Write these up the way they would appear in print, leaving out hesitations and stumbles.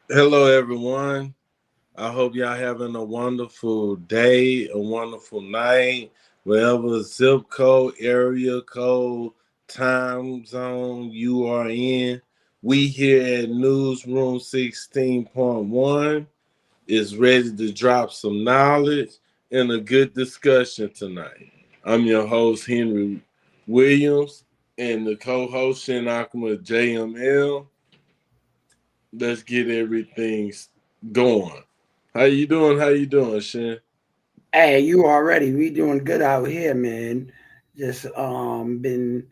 Hello, everyone. I hope y'all having a wonderful day, a wonderful night, wherever zip code, area code, time zone you are in. We here at Newsroom 16.1 is ready to drop some knowledge and a good discussion tonight. I'm your host, Henry Williams, and the co-host, Shin Akuma JML. Let's get everything going. How you doing? How you doing, Shin? Hey, you already. We doing good out here, man. Just been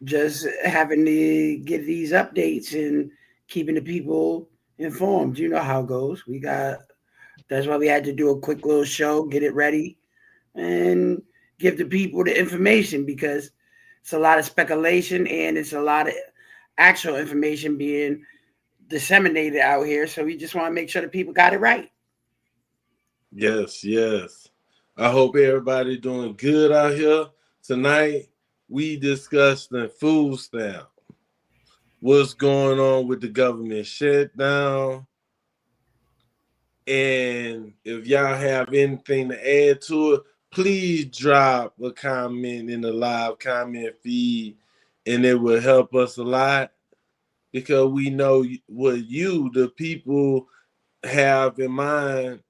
just having to get these updates and keeping the people informed. You know how it goes. That's why we had to do a quick little show, get it ready, and give the people the information because it's a lot of speculation and it's a lot of actual information being disseminated out here. So we just want to make sure the people got it right. Yes, yes. I hope everybody doing good out here. Tonight we discussed the food stamp. What's going on with the government shutdown? And if y'all have anything to add to it, please drop a comment in the live comment feed, and it will help us a lot because we know what you, the people, have in mind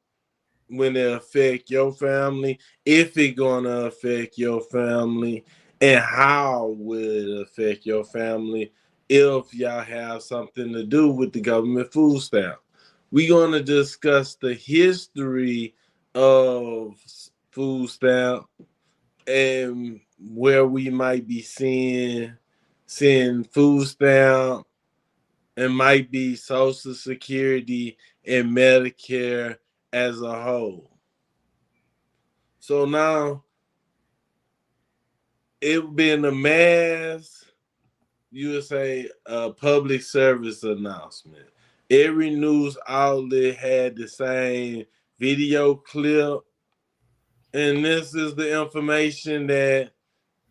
when it affect your family, if it gonna affect your family, and how will it affect your family if y'all have something to do with the government food stamp. We're gonna discuss the history of food stamp and where we might be seeing food stamp and might be Social Security and Medicare as a whole. So now it been a mass, you would say, a public service announcement. Every news outlet had the same video clip, and this is the information that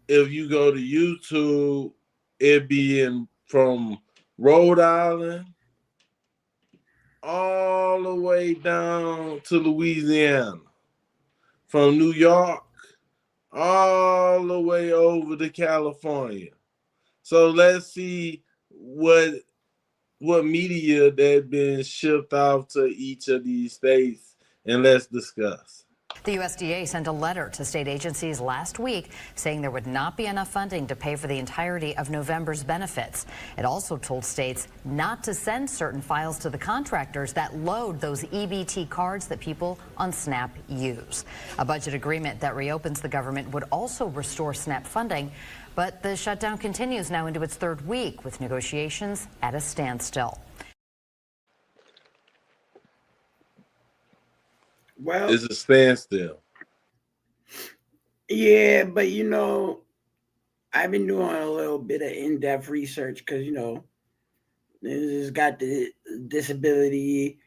if you go to YouTube, it be in from Rhode Island all the way down to Louisiana, from New York all the way over to California. So let's see what media that been shipped off to each of these states, and let's discuss. The USDA sent a letter to state agencies last week saying there would not be enough funding to pay for the entirety of November's benefits. It also told states not to send certain files to the contractors that load those EBT cards that people on SNAP use. A budget agreement that reopens the government would also restore SNAP funding, but the shutdown continues now into its third week with negotiations at a standstill. Well, It's a standstill. yeah, but I've been doing a little bit of in-depth research because this has got the disability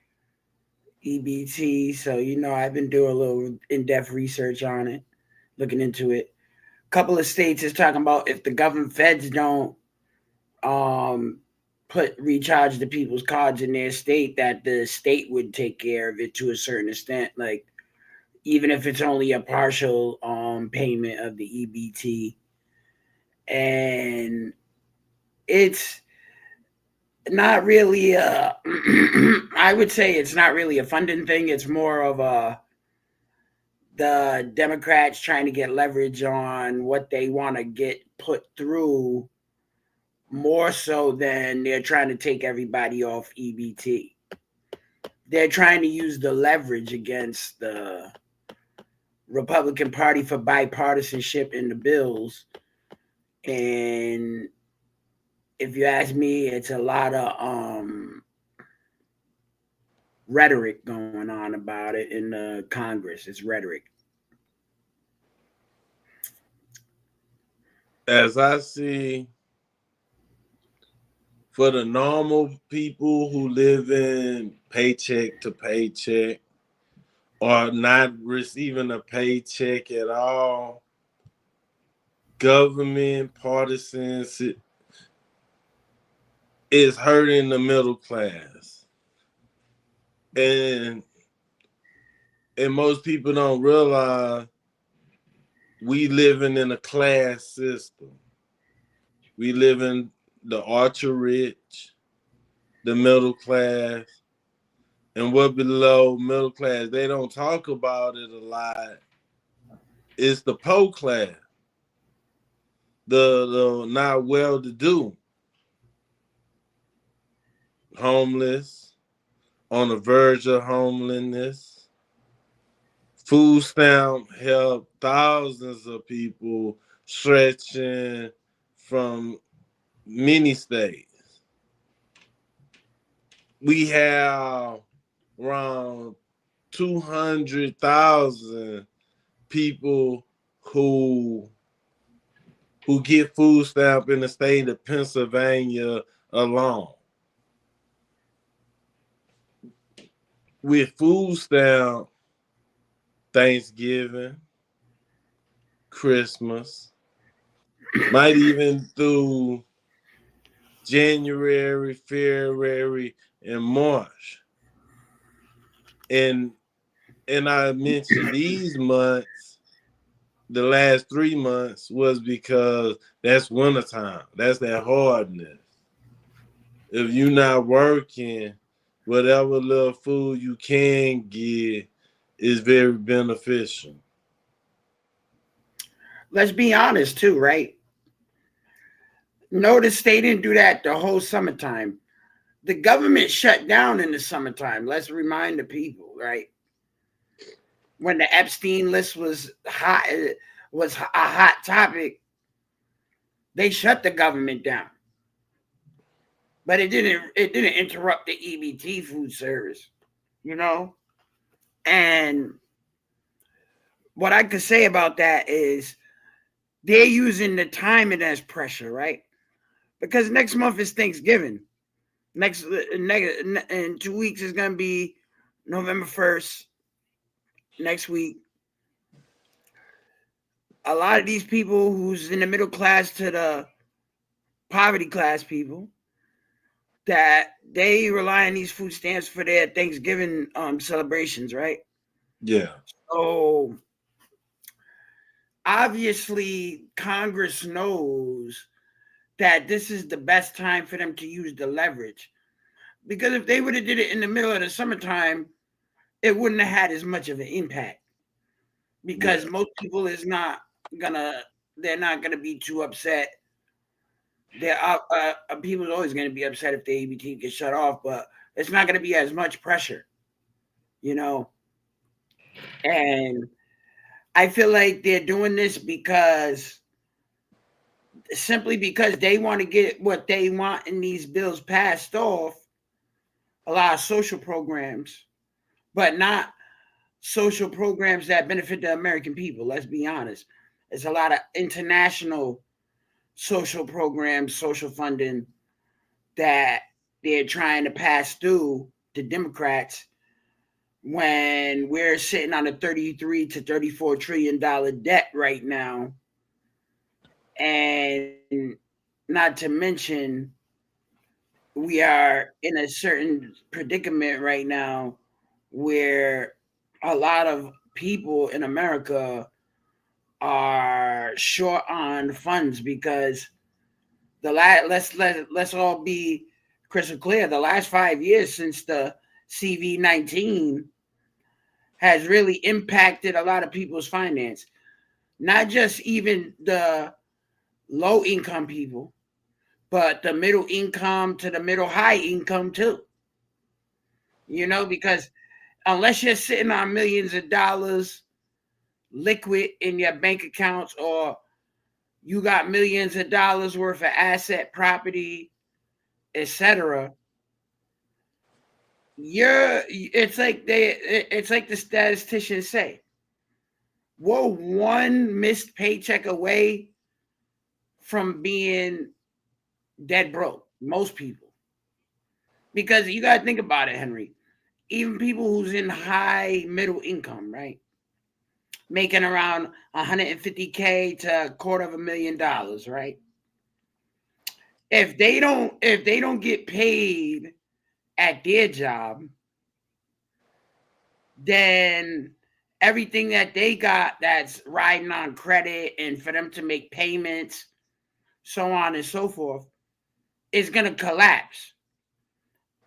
EBT, so I've been doing a little in-depth research on it, looking into it. A couple of states is talking about if the government feds don't um put recharge the people's cards in their state, that the state would take care of it to a certain extent, like even if it's only a partial payment of the EBT. And it's not really a I would say it's not really a funding thing. It's more of a the Democrats trying to get leverage on what they want to get put through, more so than they're trying to take everybody off EBT. They're trying to use the leverage against the Republican Party for bipartisanship in the bills. And if you ask me, it's a lot of rhetoric going on about it in the Congress. It's rhetoric. As I see, for the normal people who live in paycheck to paycheck or not receiving a paycheck at all, government partisans is hurting the middle class. And most people don't realize we living in a class system. We live in the ultra rich, the middle class, and what below middle class. They don't talk about it a lot. It's the poor class, the not well-to-do, homeless, on the verge of homelessness. Food stamp help thousands of people stretching from many states. We have around 200,000 people who get food stamp in the state of Pennsylvania alone. With food stamp, Thanksgiving, Christmas, might even through January, February, and March. And I mentioned these months, the last 3 months, was because that's wintertime. That's that hardness. If you're not working, whatever little food you can get is very beneficial. Let's be honest too, right? Notice they didn't do that the whole summertime. The government shut down in the summertime. Let's remind the people, right? When the Epstein list was hot, was a hot topic, they shut the government down. But it didn't interrupt the EBT food service, you know? And what I could say about that is they're using the timing as pressure, right? Because next month is Thanksgiving. In 2 weeks is going to be November 1st. Next week. A lot of these people who's in the middle class to the poverty class people, that they rely on these food stamps for their Thanksgiving celebrations, right? Yeah. So obviously Congress knows that this is the best time for them to use the leverage. Because if they would have did it in the middle of the summertime, it wouldn't have had as much of an impact. Because most people they're not gonna be too upset. People's always gonna be upset if the EBT gets shut off, but it's not gonna be as much pressure, you know. And I feel like they're doing this simply because they want to get what they want in these bills passed off. A lot of social programs, but not social programs that benefit the American people. Let's be honest. There's a lot of international social programs, social funding that they're trying to pass through to Democrats when we're sitting on a $33 to $34 trillion debt right now. And not to mention, we are in a certain predicament right now where a lot of people in America are short on funds because let's all be crystal clear. The last 5 years since the CV-19 has really impacted a lot of people's finance, not just even the low income people, but the middle income to the middle high income too. You know, because unless you're sitting on millions of dollars liquid in your bank accounts, or you got millions of dollars worth of asset, property, etc., it's like the statisticians say, we're one missed paycheck away from being dead broke. Most people, because you got to think about it, Henry. Even people who's in high middle income, right, making around $150K to $250,000, right? If they don't get paid at their job, then everything that they got that's riding on credit and for them to make payments, so on and so forth, is going to collapse.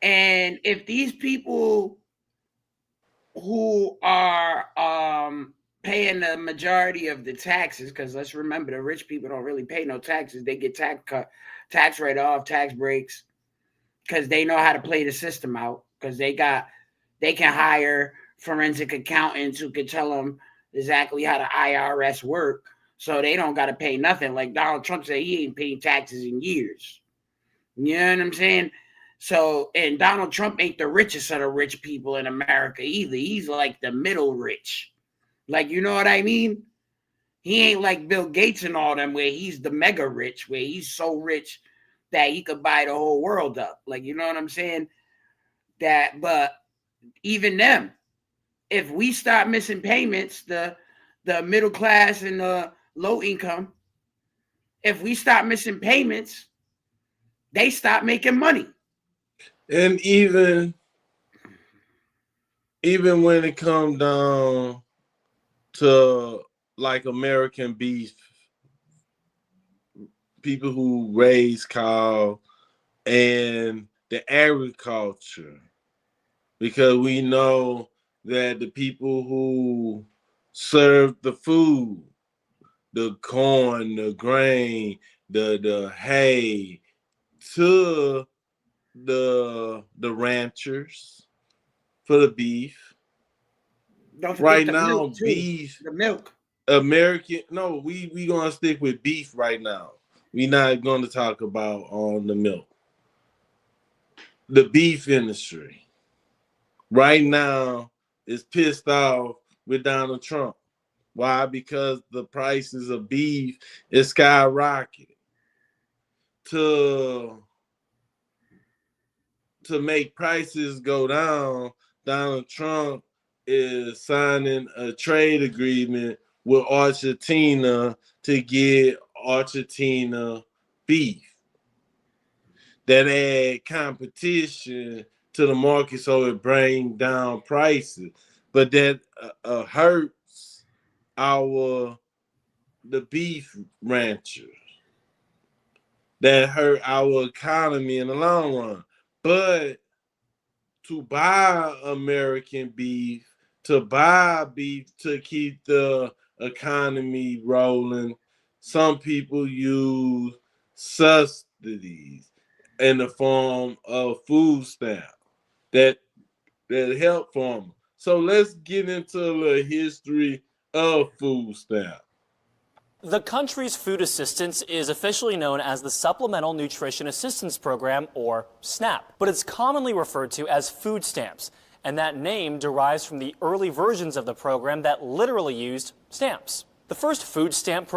And if these people who are paying the majority of the taxes, because let's remember the rich people don't really pay no taxes, they get tax write-off, tax breaks, because they know how to play the system out, because they can hire forensic accountants who can tell them exactly how the IRS work, so they don't got to pay nothing. Like Donald Trump said, he ain't paying taxes in years. You know what I'm saying? So, and Donald Trump ain't the richest of the rich people in America either. He's like the middle rich. Like, you know what I mean? He ain't like Bill Gates and all them, where he's the mega rich, where he's so rich that he could buy the whole world up. Like, you know what I'm saying? But even them, if we start missing payments, the middle class and the low income, if we start missing payments, they stop making money. And even when it comes down to like American beef, people who raise cow and the agriculture, because we know that the people who serve the food, the corn, the grain, the hay, to the ranchers for the beef. Don't forget Right the now, milk too. beef. The milk. American. No, we gonna stick with beef right now. We not gonna talk about on the milk. The beef industry right now is pissed off with Donald Trump. Why? Because the prices of beef is skyrocketing. To make prices go down, Donald Trump is signing a trade agreement with Argentina to get Argentina beef. That add competition to the market, so it brings down prices. But that hurts the beef ranchers. That hurt our economy in the long run. But to buy American beef, to buy beef to keep the economy rolling, some people use subsidies in the form of food stamp that help farmers. So let's get into a little history of food stamp. The country's food assistance is officially known as the Supplemental Nutrition Assistance Program, or SNAP, but it's commonly referred to as food stamps, and that name derives from the early versions of the program that literally used stamps. The first food stamp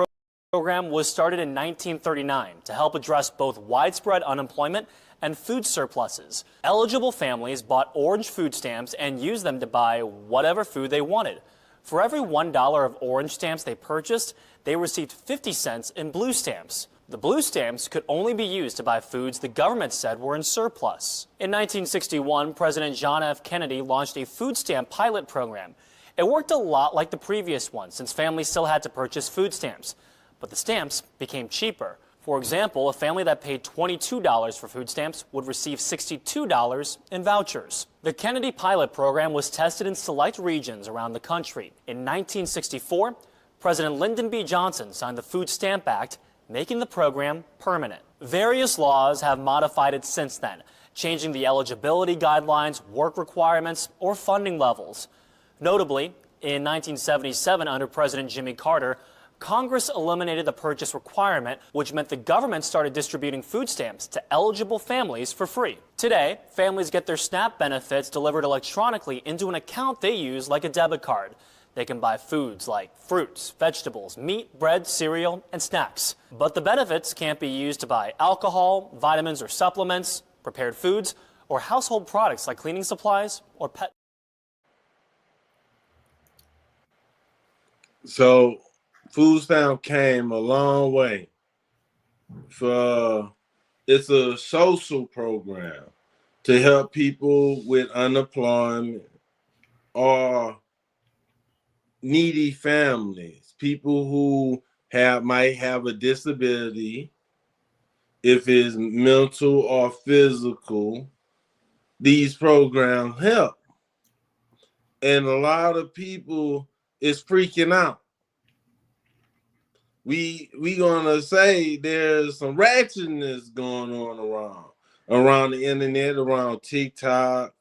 program was started in 1939 to help address both widespread unemployment and food surpluses. Eligible families bought orange food stamps and used them to buy whatever food they wanted. For every $1 of orange stamps they purchased, they received 50 cents in blue stamps. The blue stamps could only be used to buy foods the government said were in surplus. In 1961, President John F. Kennedy launched a food stamp pilot program. It worked a lot like the previous one, since families still had to purchase food stamps. But the stamps became cheaper. For example, a family that paid $22 for food stamps would receive $62 in vouchers. The Kennedy pilot program was tested in select regions around the country. In 1964, President Lyndon B. Johnson signed the Food Stamp Act, making the program permanent. Various laws have modified it since then, changing the eligibility guidelines, work requirements, or funding levels. Notably, in 1977, under President Jimmy Carter, Congress eliminated the purchase requirement, which meant the government started distributing food stamps to eligible families for free. Today, families get their SNAP benefits delivered electronically into an account they use like a debit card. They can buy foods like fruits, vegetables, meat, bread, cereal, and snacks. But the benefits can't be used to buy alcohol, vitamins or supplements, prepared foods, or household products like cleaning supplies or pet. So food stamp came a long way. It's a social program to help people with unemployment, are needy families, people who might have a disability, if it's mental or physical. These programs help, and a lot of people is freaking out. We gonna say there's some ratchetness going on around the internet, around TikTok,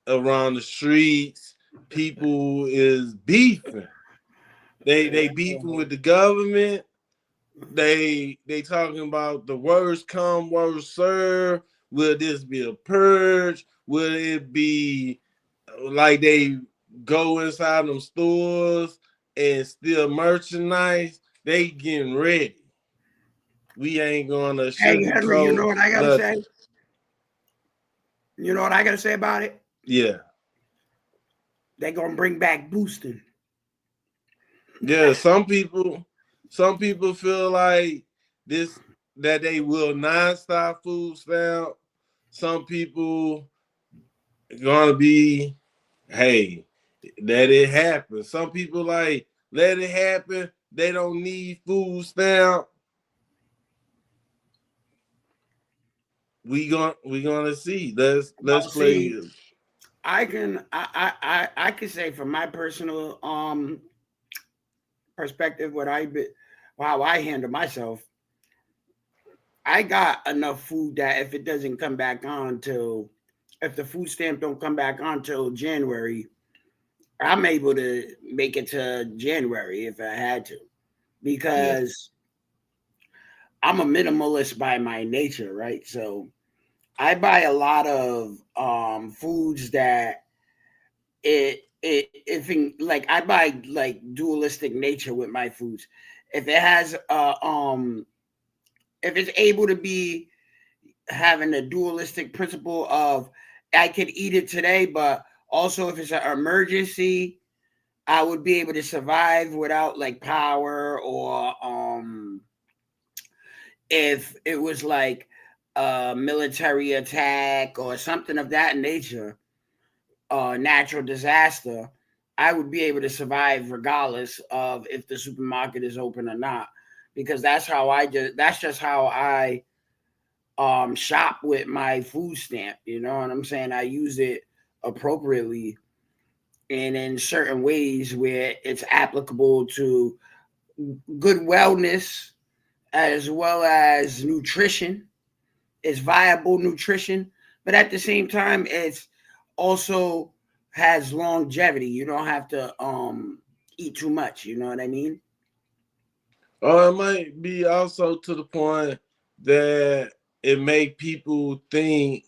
around the streets. People is beefing. They beefing with the government. They talking about the worst come, worst serve. Will this be a purge? Will it be like they go inside them stores and steal merchandise? They getting ready. We ain't gonna Hey, Henry, you know sugarcoat what I gotta say? nothing. You know what I gotta say about it? Yeah. They're gonna bring back boosting. Yeah, some people feel like this, that they will not stop food stamp. Some people gonna be, hey, let it happen. Some people like, let it happen. They don't need food stamp. We gonna see. Let's play. See, I can say from my personal perspective, how I handle myself. I got enough food that if it doesn't come back on till, if the food stamp don't come back on till January, I'm able to make it to January if I had to, because I'm a minimalist by my nature, right? So I buy a lot of foods that like I buy like dualistic nature with my foods. If it has if it's able to be having a dualistic principle of I could eat it today, but also if it's an emergency, I would be able to survive without like power, or if it was like a military attack or something of that nature, natural disaster, I would be able to survive regardless of if the supermarket is open or not, because that's just how I shop with my food stamp. You know what I'm saying? I use it appropriately and in certain ways where it's applicable to good wellness as well as nutrition. It's viable nutrition, but at the same time, it's also has longevity. You don't have to eat too much. You know what I mean? Or it might be also to the point that it make people think,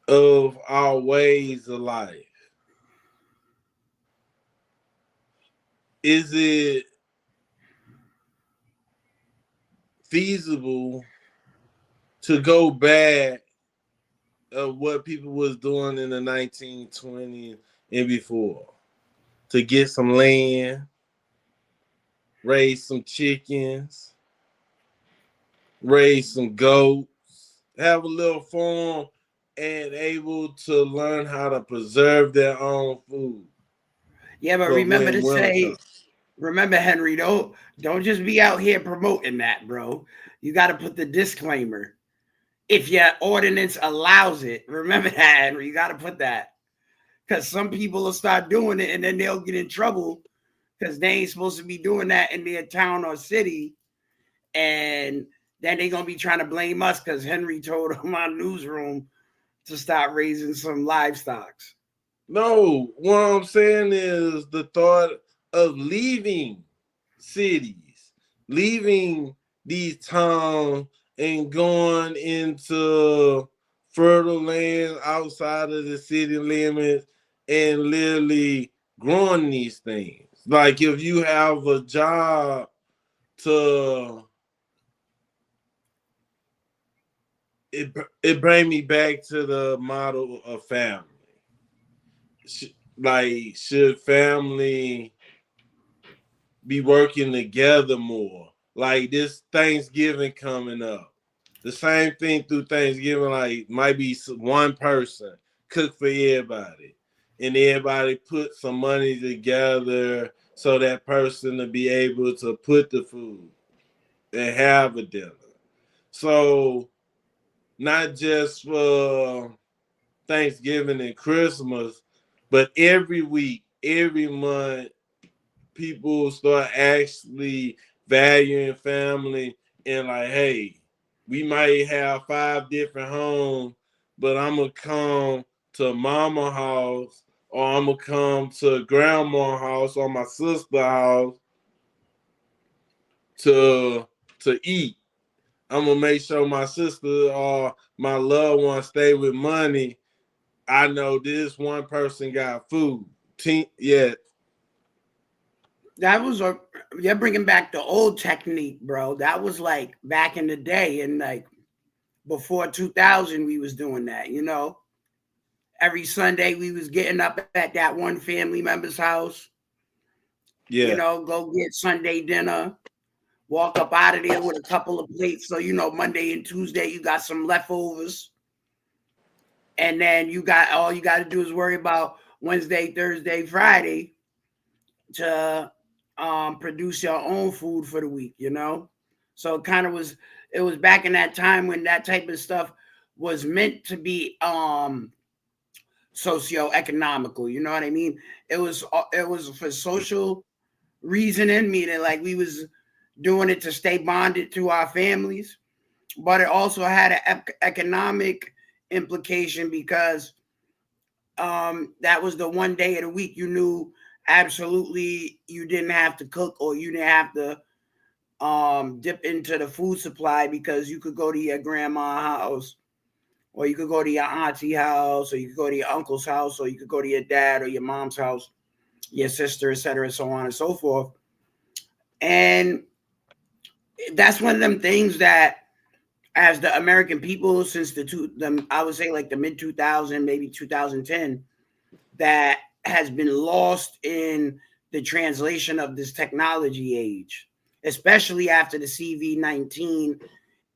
of our ways of life. Is it feasible to go back of what people was doing in the 1920s and before? To get some land, raise some chickens, raise some goats, have a little farm, and able to learn how to preserve their own food. Yeah, but For remember when to winter say, comes. remember, Henry, don't just be out here promoting that, bro. You got to put the disclaimer. If your ordinance allows it, remember that, Henry. You got to put that, because some people will start doing it and then they'll get in trouble because they ain't supposed to be doing that in their town or city, and then they're gonna be trying to blame us because Henry told them on Newsroom to start raising some livestock. No, what I'm saying is the thought of leaving cities, leaving these towns and going into fertile land outside of the city limits and literally growing these things. Like if you have a job to, it bring me back to the model of family. Like, should family be working together more? Like this Thanksgiving coming up, The same thing through Thanksgiving, like might be one person cook for everybody, and everybody put some money together so that person to be able to put the food and have a dinner. So not just for Thanksgiving and Christmas, but every week, every month, people start actually valuing family and like, hey, we might have 5 different homes, but I'm gonna come to mama house, or I'm gonna come to grandma house or my sister house to eat. I'm gonna make sure my sister or my loved one stay with money. I know this one person got food. Yeah. That was you're bringing back the old technique, bro. That was like back in the day, and like before 2000, we was doing that. You know, every Sunday we was getting up at that one family member's house. Yeah. You know, go get Sunday dinner, walk up out of there with a couple of plates. So, you know, Monday and Tuesday, you got some leftovers. And then all you got to do is worry about Wednesday, Thursday, Friday to produce your own food for the week, you know? So it was back in that time when that type of stuff was meant to be socio-economical, you know what I mean? It was for social reasoning, meaning like we was doing it to stay bonded to our families, but it also had an economic implication because that was the one day of the week you knew absolutely you didn't have to cook, or you didn't have to dip into the food supply, because you could go to your grandma's house, or you could go to your auntie house, or you could go to your uncle's house, or you could go to your dad or your mom's house, your sister, etc., so on and so forth. And that's one of them things that, as the American people, since I would say like the mid 2000, maybe 2010, that has been lost in the translation of this technology age, especially after the CV-19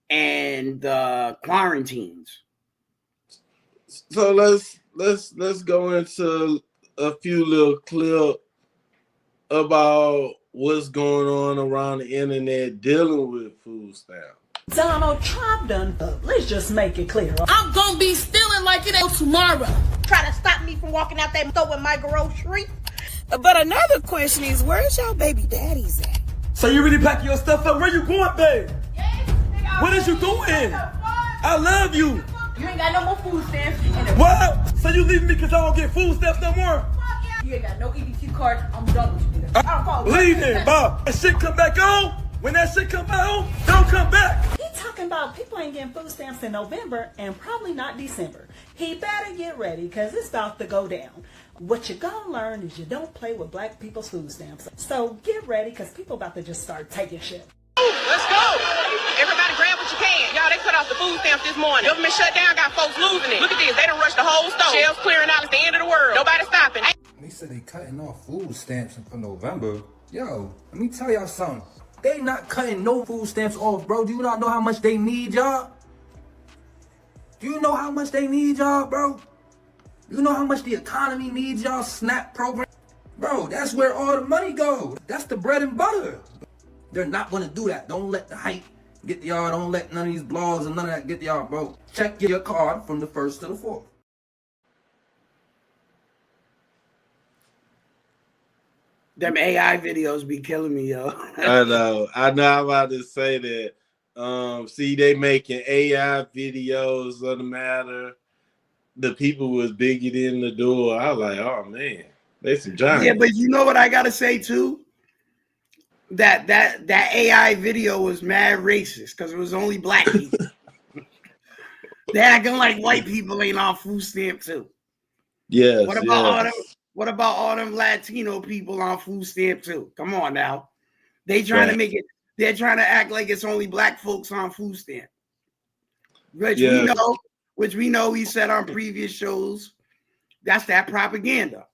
and the quarantines. So let's go into a few little clips about what's going on around the internet dealing with food stamps. Donald Trump done. Let's just make it clear. I'm gonna be stealing like it ain't tomorrow. Try to stop me from walking out that store with my grocery. But another question is, where's your baby daddy's at? So you really packing your stuff up? Where you going, babe? What is you doing? I love you. You ain't got no more food stamps. What? So you leaving me because I don't get food stamps no more? You ain't got no EBT card. I'm done with you. Leave it, Bob. That shit come back on. When that shit come back on, don't come back. He talking about people ain't getting food stamps in November and probably not December. He better get ready because it's about to go down. What you're going to learn is you don't play with black people's food stamps. So get ready because people about to just start taking shit. Let's go. Everybody grab what you can. Y'all, they cut off the food stamps this morning. Government shutdown got folks losing it. Look at this. They done rushed the whole store. Shelves clearing out. It's the end of the world. Nobody stopping. They said they cutting off food stamps for November. Yo, let me tell y'all something. They not cutting no food stamps off, bro. Do you not know how much they need y'all? Do you know how much they need y'all, bro? You know how much the economy needs y'all SNAP program? Bro, that's where all the money goes. That's the bread and butter. They're not gonna do that. Don't let the hype get to y'all. Don't let none of these blogs and none of that get to y'all, bro. Check your card from the 1st to the 4th. Them AI videos be killing me, yo. I know. I'm about to say that. See, they making AI videos of the matter. The people was bigging in the door. I was like, oh man, they some giants. Yeah, but you know what I gotta say too? That AI video was mad racist because it was only black people. They acting like white people ain't on food stamp too. Yes. What about all them Latino people on food stamp too? Come on now. They trying to make it, they're trying to act like it's only black folks on food stamp. Which we know we said on previous shows, that's that propaganda.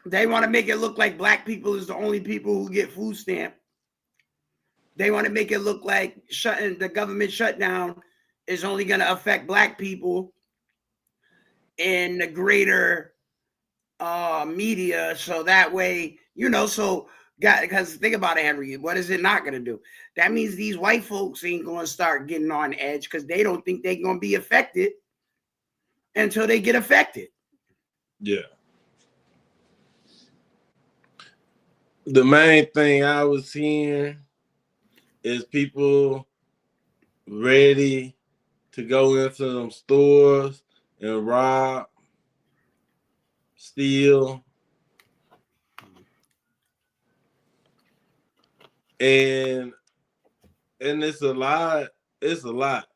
They want to make it look like black people is the only people who get food stamp. They want to make it look like the government shutdown is only going to affect black people in the greater media. So that way, because think about it, Henry, what is it not going to do? That means these white folks ain't going to start getting on edge because they don't think they're going to be affected until they get affected. Yeah. The main thing I was hearing is people ready to go into them stores and rob, steal, and it's a lot. It's a lot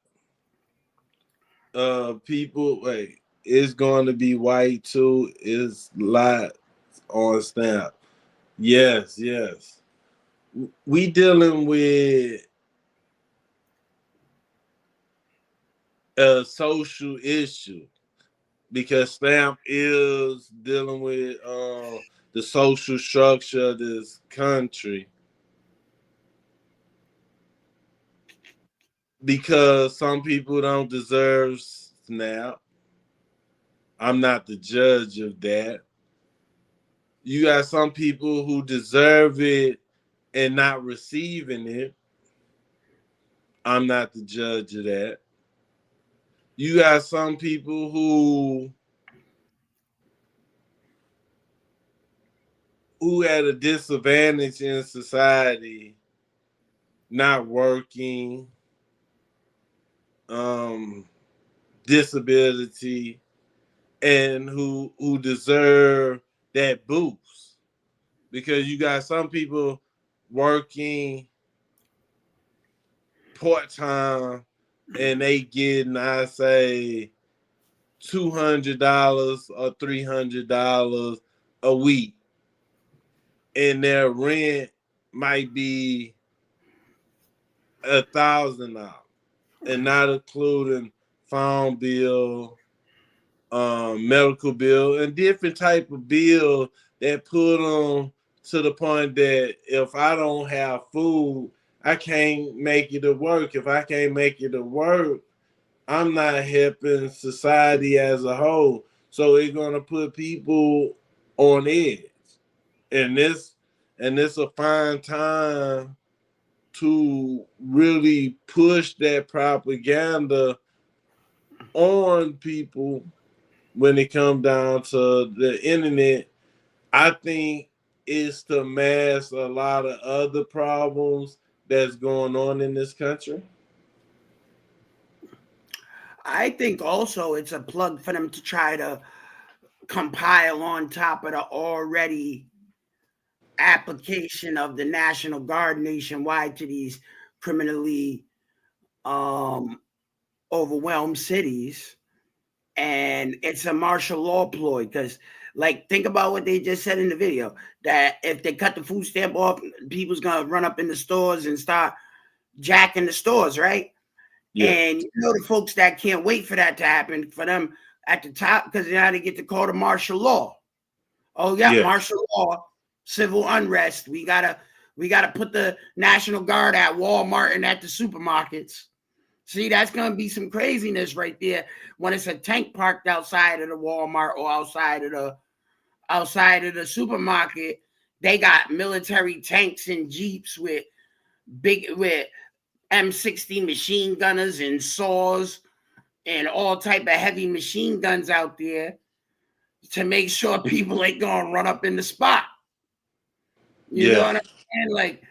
of people. Like, it's going to be white too. It's a lot on stamp. Yes. We dealing with a social issue because stamp is dealing with the social structure of this country. Because some people don't deserve SNAP. I'm not the judge of that. You got some people who deserve it and not receiving it. I'm not the judge of that. You got some people who at a disadvantage in society, not working, disability, and who deserve that boost. Because you got some people working part-time and they getting, I say, $200 or $300 a week, and their rent might be $1,000, and not including phone bill, medical bill, and different type of bill that put them to the point that if I don't have food, I can't make it to work. If I can't make it to work, I'm not helping society as a whole. So it's gonna put people on edge. And this a fine time to really push that propaganda on people when it comes down to the internet. I think it's to mask a lot of other problems that's going on in this country. I think also it's a plug for them to try to compile on top of the already application of the National Guard nationwide to these criminally overwhelmed cities. And it's a martial law ploy because, like, think about what they just said in the video, that if they cut the food stamp off, people's going to run up in the stores and start jacking the stores, right? Yeah. And the folks that can't wait for that to happen, for them at the top, because now they get to call the martial law. Oh, yeah, martial law, civil unrest. We gotta put the National Guard at Walmart and at the supermarkets. See, that's gonna be some craziness right there when it's a tank parked outside of the Walmart or outside of the supermarket. They got military tanks and jeeps with M60 machine gunners and saws and all type of heavy machine guns out there to make sure people ain't gonna run up in the spot. You know what I'm saying? Like,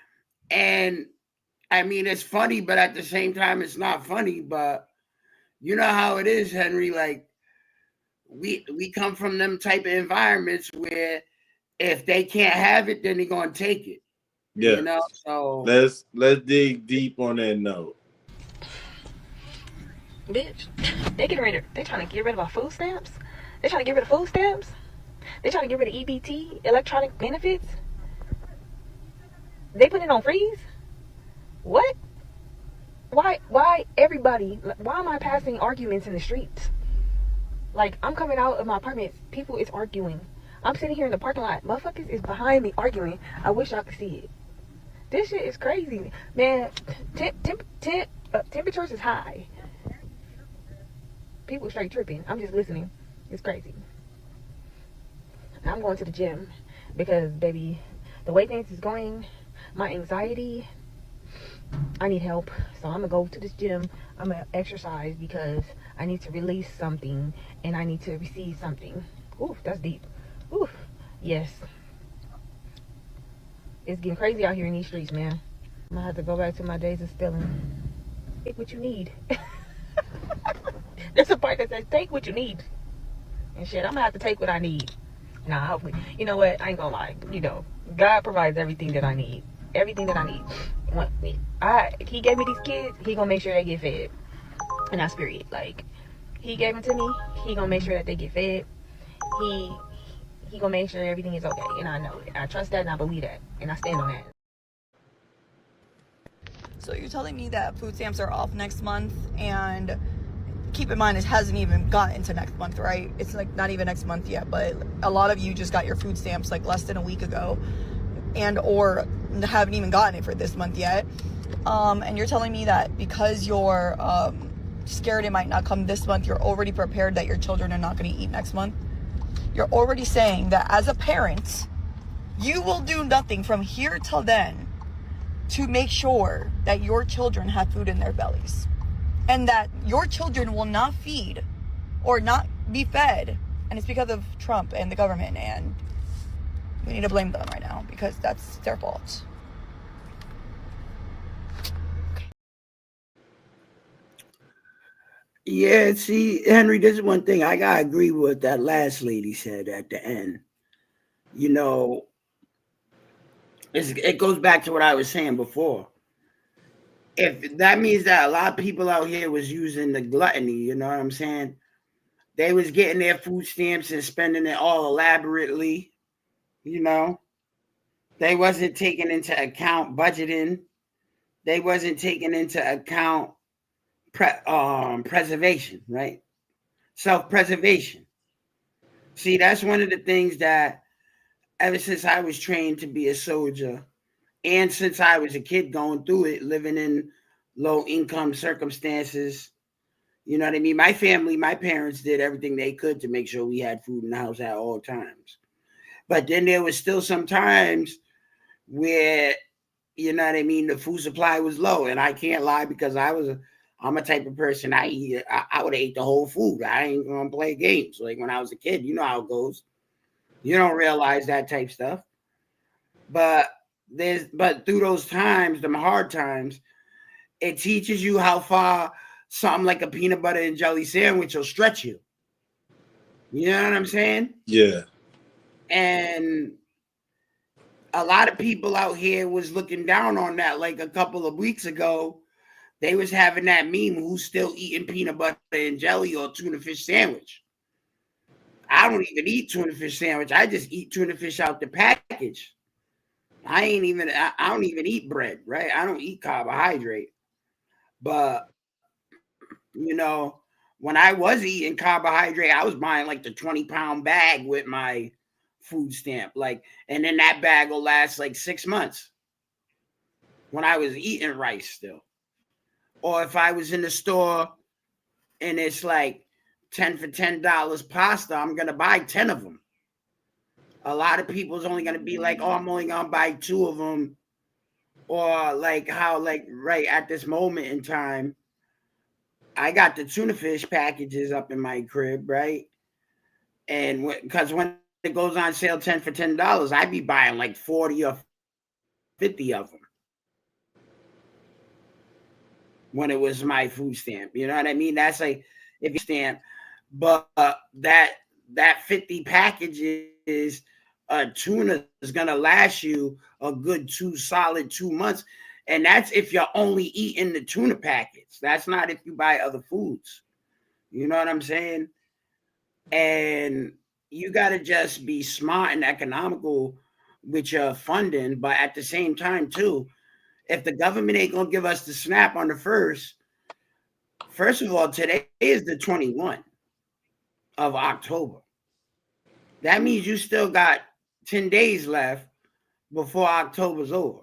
and I mean, it's funny, but at the same time, it's not funny. But you know how it is, Henry. Like, we come from them type of environments where if they can't have it, then they're gonna take it. Yeah. You know, so let's dig deep on that note. Bitch, they trying to get rid of our food stamps. They trying to get rid of food stamps. They trying to get rid of EBT, electronic benefits. They put it on freeze. What? Why everybody? Why am I passing arguments in the streets? Like, I'm coming out of my apartment, people is arguing. I'm sitting here in the parking lot. Motherfuckers is behind me arguing. I wish y'all could see it. This shit is crazy, man. Temperatures is high. People straight tripping. I'm just listening. It's crazy. I'm going to the gym because, baby, the way things is going, my anxiety, I need help. So I'm gonna go to this gym. I'm gonna exercise because I need to release something and I need to receive something. Ooh, that's deep. Ooh, yes. It's getting crazy out here in these streets, man. I'm gonna have to go back to my days of stealing. Take what you need. There's a part that says take what you need. And shit, I'm gonna have to take what I need. Nah, hopefully. You know what? I ain't gonna lie. You know, God provides everything that I need. Everything that I need. He gave me these kids, he gonna make sure they get fed. And that's period. Like, he gave them to me, he gonna make sure that they get fed. He gonna make sure everything is okay. And I know it. I trust that and I believe that. And I stand on that. So you're telling me that food stamps are off next month, and keep in mind it hasn't even gotten to next month, right? It's like not even next month yet, but a lot of you just got your food stamps like less than a week ago, and or haven't even gotten it for this month yet. And you're telling me that because you're scared it might not come this month, you're already prepared that your children are not going to eat next month. You're already saying that as a parent, you will do nothing from here till then to make sure that your children have food in their bellies, and that your children will not feed or not be fed. And it's because of Trump and the government, and we need to blame them right now because that's their fault. Yeah, see, Henry, this is one thing I gotta agree with what that last lady said at the end. You know, it goes back to what I was saying before. If that means that a lot of people out here was using the gluttony, you know what I'm saying? They was getting their food stamps and spending it all elaborately, you know. They wasn't taking into account budgeting. They wasn't taking into account preservation, right? Self-preservation. See, that's one of the things that ever since I was trained to be a soldier, and since I was a kid going through it, living in low income circumstances, you know what I mean? My family, my parents did everything they could to make sure we had food in the house at all times. But then there was still some times where, you know what I mean, the food supply was low. And I can't lie because I'm a type of person, I would have ate the whole food. I ain't gonna play games. Like when I was a kid, you know how it goes. You don't realize that type stuff. But through those times, them hard times, it teaches you how far something like a peanut butter and jelly sandwich will stretch you. You know what I'm saying? Yeah. And a lot of people out here was looking down on that. Like a couple of weeks ago, they was having that meme, who's still eating peanut butter and jelly or tuna fish sandwich. I don't even eat tuna fish sandwich. I just eat tuna fish out the package. I don't even eat bread, right? I don't eat carbohydrate. But, you know, when I was eating carbohydrate, I was buying like the 20-pound bag with my food stamp. Like, and then that bag will last like 6 months when I was eating rice still. Or if I was in the store and it's like 10 for $10 pasta, I'm going to buy 10 of them. A lot of people's only going to be like, oh, I'm only going to buy 2 of them. Or like how, like right at this moment in time, I got the tuna fish packages up in my crib, right? And because when it goes on sale 10 for $10, I'd be buying like 40 or 50 of them when it was my food stamp. You know what I mean? That's like if you stamp, but that 50 packages tuna is gonna last you a good solid 2 months. And that's if you're only eating the tuna packets. That's not if you buy other foods. You know what I'm saying? And you got to just be smart and economical with your funding. But at the same time, too, if the government ain't going to give us the SNAP on the first of all, today is the 21st of October. That means you still got 10 days left before October's over.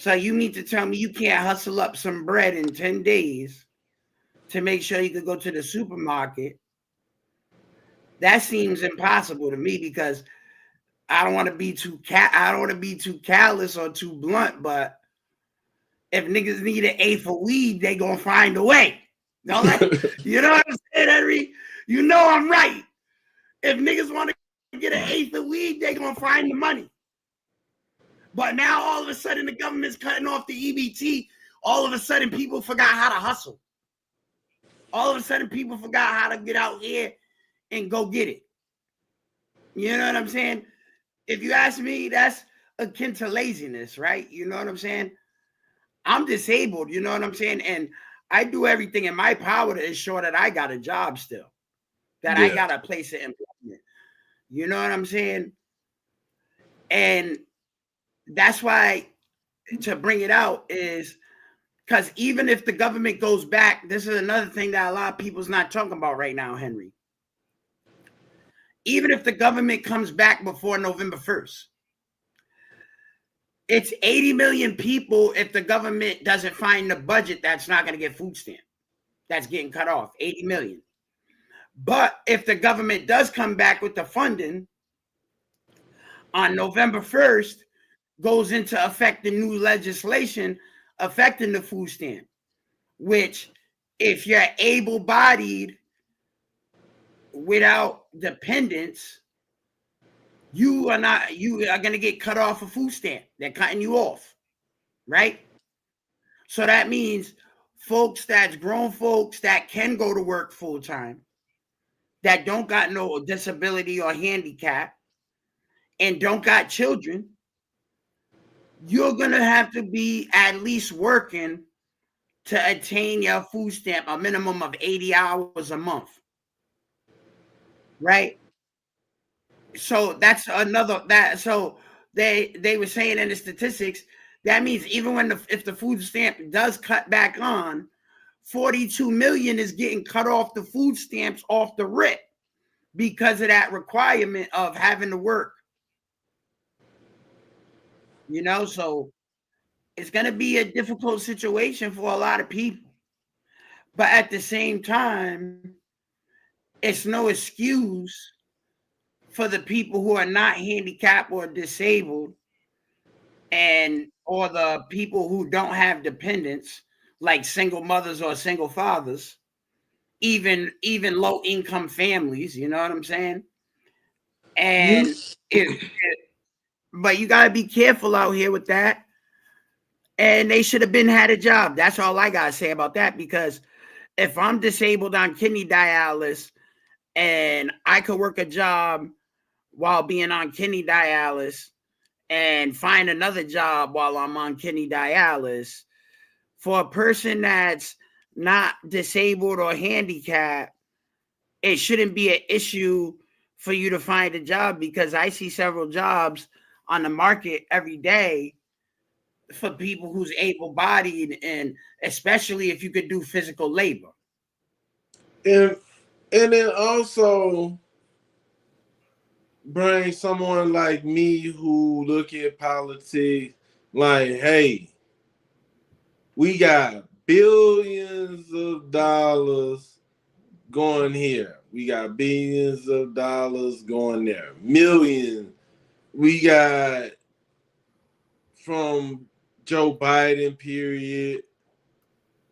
So you mean to tell me you can't hustle up some bread in 10 days to make sure you could go to the supermarket? That seems impossible to me, because I don't want to be too callous or too blunt, but if niggas need an eighth of weed, they gonna find a way. You know what I'm saying, Henry? You know I'm right. If niggas want to get an eighth of weed, they gonna find the money. But now all of a sudden the government's cutting off the EBT. All of a sudden people forgot how to hustle. All of a sudden people forgot how to get out here and go get it. You know what I'm saying? If you ask me, that's akin to laziness, right? You know what I'm saying? I'm disabled, you know what I'm saying? And I do everything in my power to ensure that I got a job still, that I got a place of employment. You know what I'm saying? And that's why, to bring it out, is because even if the government goes back, this is another thing that a lot of people's not talking about right now, Henry. Even if the government comes back before November 1st, it's 80 million people. If the government doesn't find the budget, that's not going to get food stamp. That's getting cut off, 80 million. But if the government does come back with the funding on November 1st, goes into effect the new legislation affecting the food stamp, which if you're able-bodied without dependents, you are going to get cut off a food stamp. They're cutting you off, right? So that means folks that's grown folks that can go to work full time, that don't got no disability or handicap, and don't got children, you're going to have to be at least working to attain your food stamp, a minimum of 80 hours a month, right? So that's another, so they were saying in the statistics, that means even if the food stamp does cut back on, 42 million is getting cut off the food stamps off the rip because of that requirement of having to work. You know, so it's going to be a difficult situation for a lot of people. But at the same time, it's no excuse for the people who are not handicapped or disabled, or the people who don't have dependents, like single mothers or single fathers, even low income families, you know what I'm saying? And but you got to be careful out here with that. And they should have had a job. That's all I got to say about that, because if I'm disabled on kidney dialysis and I could work a job while being on kidney dialysis and find another job while I'm on kidney dialysis, for a person that's not disabled or handicapped, it shouldn't be an issue for you to find a job, because I see several jobs on the market every day for people who's able-bodied, and especially if you could do physical labor. And then also bring someone like me who look at politics like, hey, we got billions of dollars going here. We got billions of dollars going there. Millions. We got from Joe Biden period,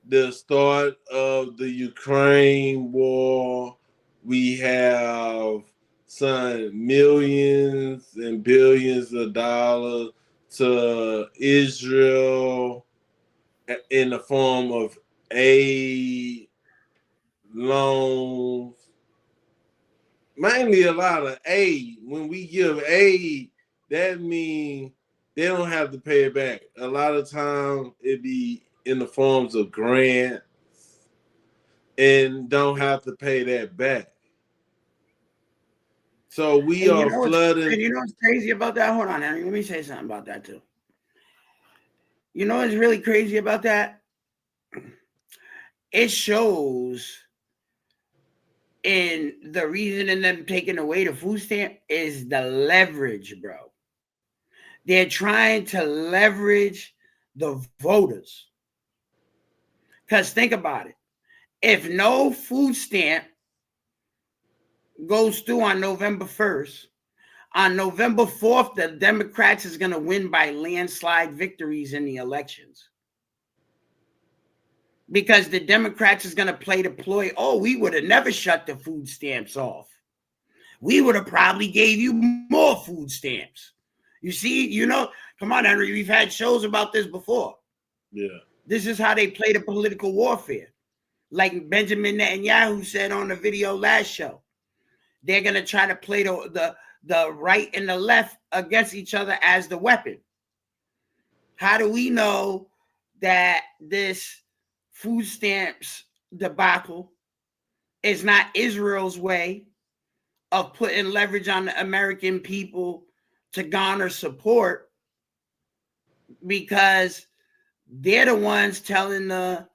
the start of the Ukraine war, we have sent millions and billions of dollars to Israel in the form of aid, loans, mainly a lot of aid. When we give aid, that means they don't have to pay it back. A lot of times it be in the forms of grants and don't have to pay that back. So we are flooding. And you know what's crazy about that? Hold on, Henry. Let me say something about that too. You know what's really crazy about that? It shows in the reason in them taking away the food stamp is the leverage, bro. They're trying to leverage the voters. Because think about it. If no food stamp goes through on November 1st, on November 4th, the Democrats is going to win by landslide victories in the elections. Because the Democrats is going to play the ploy, oh, we would have never shut the food stamps off. We would have probably gave you more food stamps. You see, you know, come on, Henry, we've had shows about this before. Yeah. This is how they play the political warfare. Like Benjamin Netanyahu said on the video last show. They're going to try to play the right and the left against each other as the weapon. How do we know that this food stamps debacle is not Israel's way of putting leverage on the American people to garner support? Because they're the ones telling their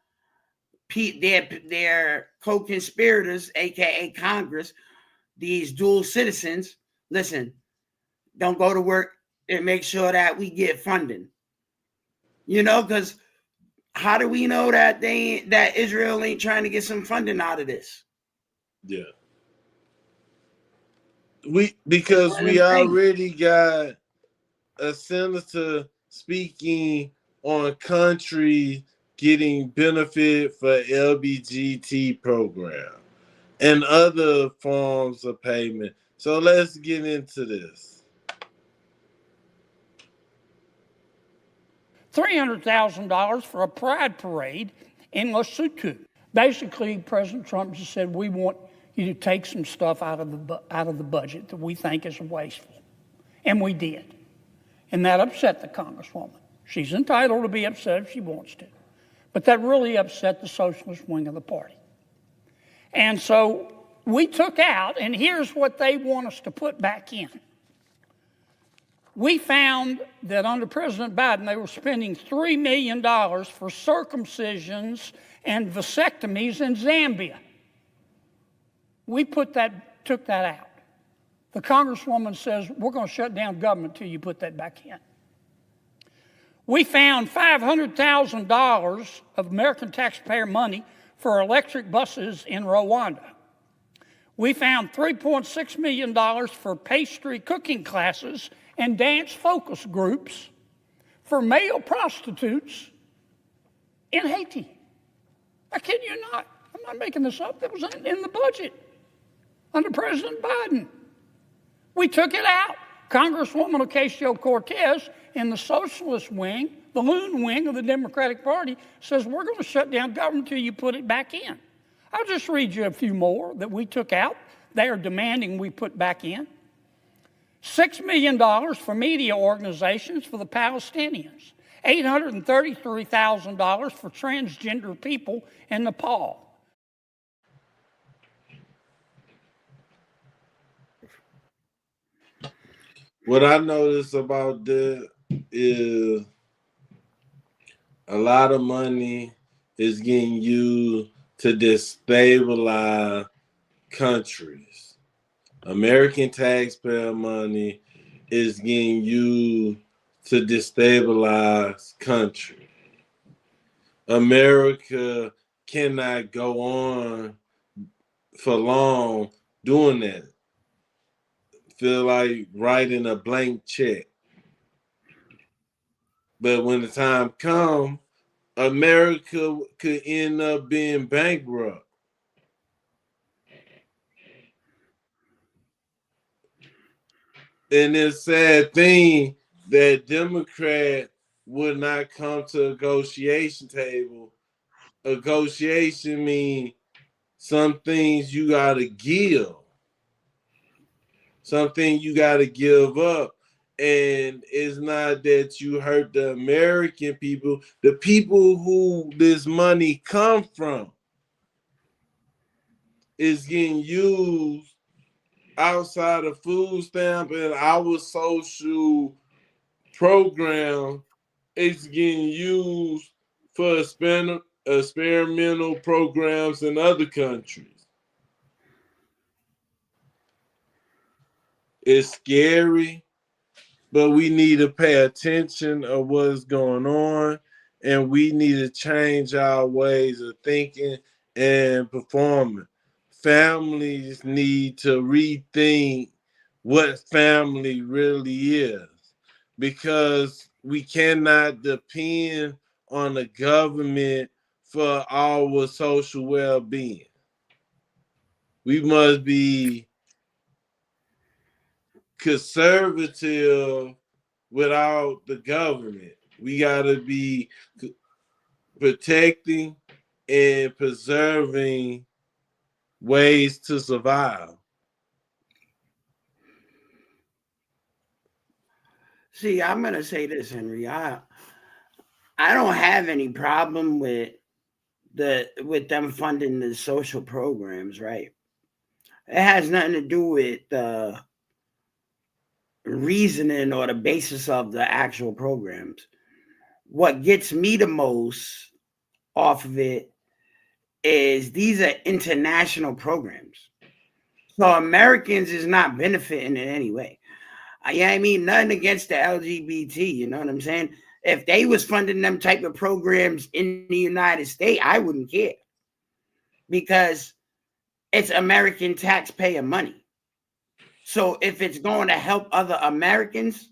co-conspirators, aka Congress, these dual citizens, listen, don't go to work and make sure that we get funding. You know, because how do we know that that Israel ain't trying to get some funding out of this? Yeah. Because we already got a senator speaking on countries getting benefit for LBGT program and other forms of payment. So let's get into this. $300,000 for a pride parade in Lesotho. Basically, President Trump just said, we want you to take some stuff out of the budget that we think is wasteful. And we did. And that upset the Congresswoman. She's entitled to be upset if she wants to. But that really upset the socialist wing of the party. And so we took out, and here's what they want us to put back in. We found that under President Biden, they were spending $3 million for circumcisions and vasectomies in Zambia. We took that out. The Congresswoman says, we're going to shut down government till you put that back in. We found $500,000 of American taxpayer money for electric buses in Rwanda. We found $3.6 million for pastry cooking classes and dance focus groups for male prostitutes in Haiti. I kid you not. I'm not making this up. That was in the budget under President Biden. We took it out. Congresswoman Ocasio-Cortez in the socialist wing, the loon wing of the Democratic Party, says we're going to shut down government until you put it back in. I'll just read you a few more that we took out. They are demanding we put back in. $6 million for media organizations for the Palestinians. $833,000 for transgender people in Nepal. What I noticed about that is a lot of money is getting used to destabilize countries. American taxpayer money is getting used to destabilize countries. America cannot go on for long doing that. Feel like writing a blank check. But when the time comes, America could end up being bankrupt. And it's a sad thing that Democrats would not come to a negotiation table. Negotiation means some things you got to give. Something you got to give up. And it's not that you hurt the American people, the people who this money come from is getting used outside of food stamp and our social program. It's getting used for experimental programs in other countries. It's scary, but we need to pay attention of what's going on. and we need to change our ways of thinking and performing. Families need to rethink what family really is, because we cannot depend on the government for our social well-being. We must be conservative without the government. We got to be protecting and preserving ways to survive. See, I'm going to say this, Henry. I don't have any problem with them funding the social programs, right? It has nothing to do with the reasoning or the basis of the actual programs. What gets me the most off of it is these are international programs. So Americans is not benefiting in any way. Yeah, I mean, nothing against the LGBT, you know what I'm saying? If they was funding them type of programs in the United States, I wouldn't care, because it's American taxpayer money. So if it's going to help other Americans,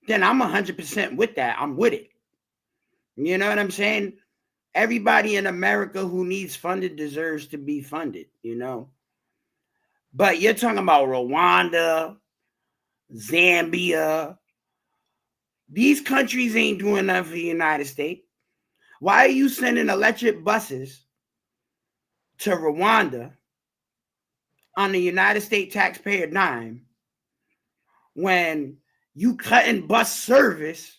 then I'm 100% with that. I'm with it. You know what I'm saying? Everybody in America who needs funded deserves to be funded, you know? But you're talking about Rwanda, Zambia. These countries ain't doing nothing for the United States. Why are you sending electric buses to Rwanda on the United States taxpayer dime when you cutting bus service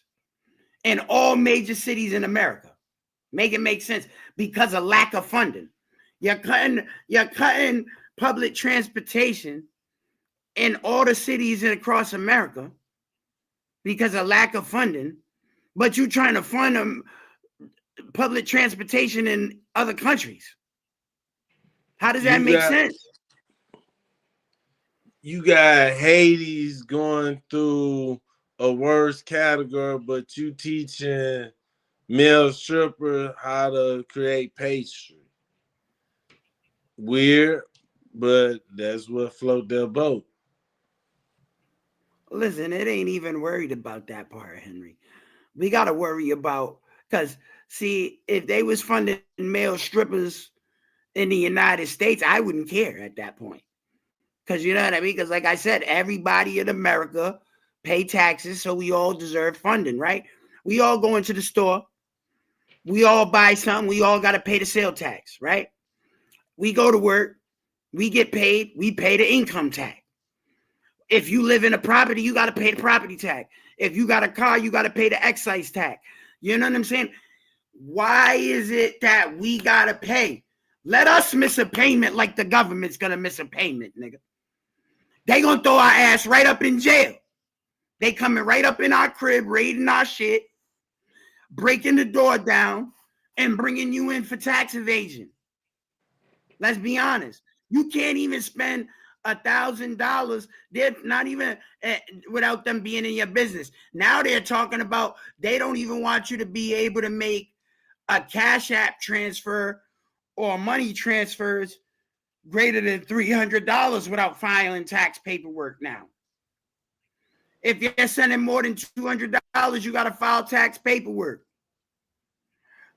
in all major cities in America? Make it make sense. Because of lack of funding. You're cutting public transportation in all the cities across America because of lack of funding, but you're trying to fund them public transportation in other countries. How does that make sense? You got Hades going through a worse category, but you teaching male strippers how to create pastry. Weird, but that's what float their boat. Listen, it ain't even worried about that part, Henry. We got to worry about, because, see, if they was funding male strippers in the United States, I wouldn't care at that point. Because you know what I mean? Because like I said, everybody in America pay taxes, so we all deserve funding, right? We all go into the store. We all buy something. We all got to pay the sale tax, right? We go to work. We get paid. We pay the income tax. If you live in a property, you got to pay the property tax. If you got a car, you got to pay the excise tax. You know what I'm saying? Why is it that we got to pay? Let us miss a payment like the government's going to miss a payment, nigga. They going to throw our ass right up in jail. They coming right up in our crib, raiding our shit, breaking the door down, and bringing you in for tax evasion. Let's be honest. You can't even spend $1,000. They're not even without them being in your business. Now they're talking about they don't even want you to be able to make a Cash App transfer or money transfers greater than $300 without filing tax paperwork now. If you're sending more than $200, you got to file tax paperwork.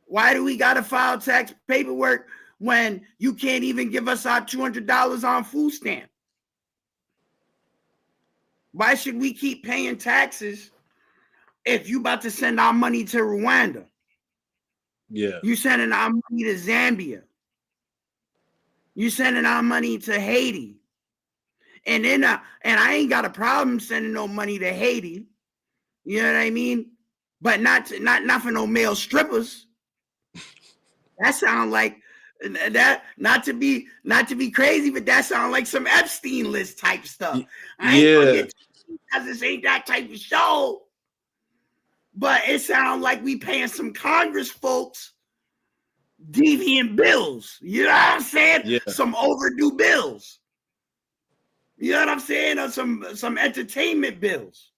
Why do we got to file tax paperwork when you can't even give us our $200 on food stamp? Why should we keep paying taxes if you about to send our money to Rwanda? Yeah. You sending our money to Zambia. You sending our money to Haiti. And then and I ain't got a problem sending no money to Haiti. You know what I mean? But not for no male strippers. That sound like that, not to be crazy, but that sound like some Epstein list type stuff. I ain't gonna get because this ain't that type of show. But it sounds like we paying some Congress folks deviant bills. You know what I'm saying? Yeah. Some overdue bills. You know what I'm saying? Or some entertainment bills.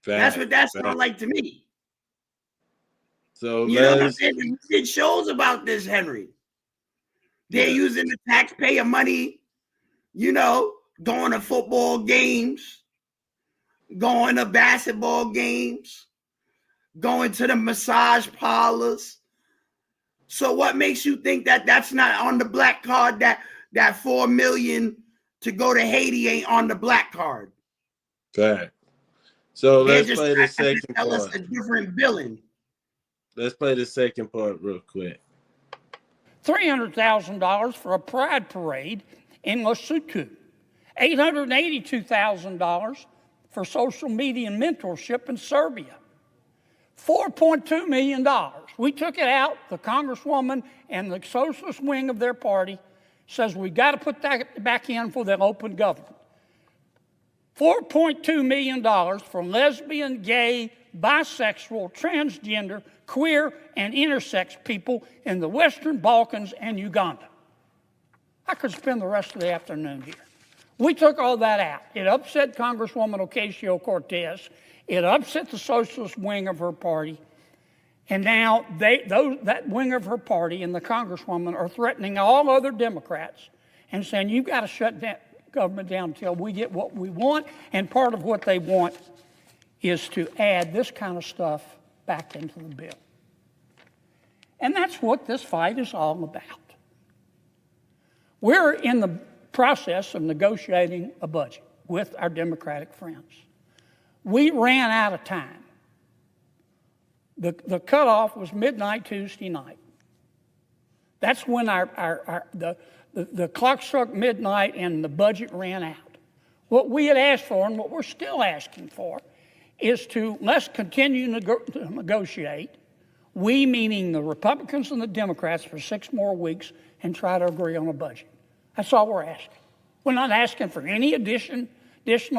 That's what that sounds like to me. So you know what I'm saying? We did shows about this, Henry. They're using the taxpayer money, you know, going to football games, going to basketball games, going to the massage parlors. So what makes you think that that's not on the black card, that $4 million to go to Haiti ain't on the black card? Okay. So They're let's just play the trying to second tell us part. a different billing. Let's play the second part real quick. $300,000 for a pride parade in Lesotho. $882,000 for social media and mentorship in Serbia. $4.2 million. We took it out. The congresswoman and the socialist wing of their party says we got to put that back in for the open government. $4.2 million for lesbian, gay, bisexual, transgender, queer, and intersex people in the Western Balkans and Uganda. I could spend the rest of the afternoon here. We took all that out. It upset Congresswoman Ocasio-Cortez. It upset the socialist wing of her party. And now that wing of her party and the congresswoman are threatening all other Democrats and saying, you've got to shut that government down until we get what we want. And part of what they want is to add this kind of stuff back into the bill. And that's what this fight is all about. We're in the process of negotiating a budget with our Democratic friends. We ran out of time. The cutoff was midnight Tuesday night. That's when the clock struck midnight and the budget ran out. What we had asked for and what we're still asking for is let's continue to negotiate. We, meaning the Republicans and the Democrats, for 6 more weeks and try to agree on a budget. That's all we're asking. We're not asking for any additional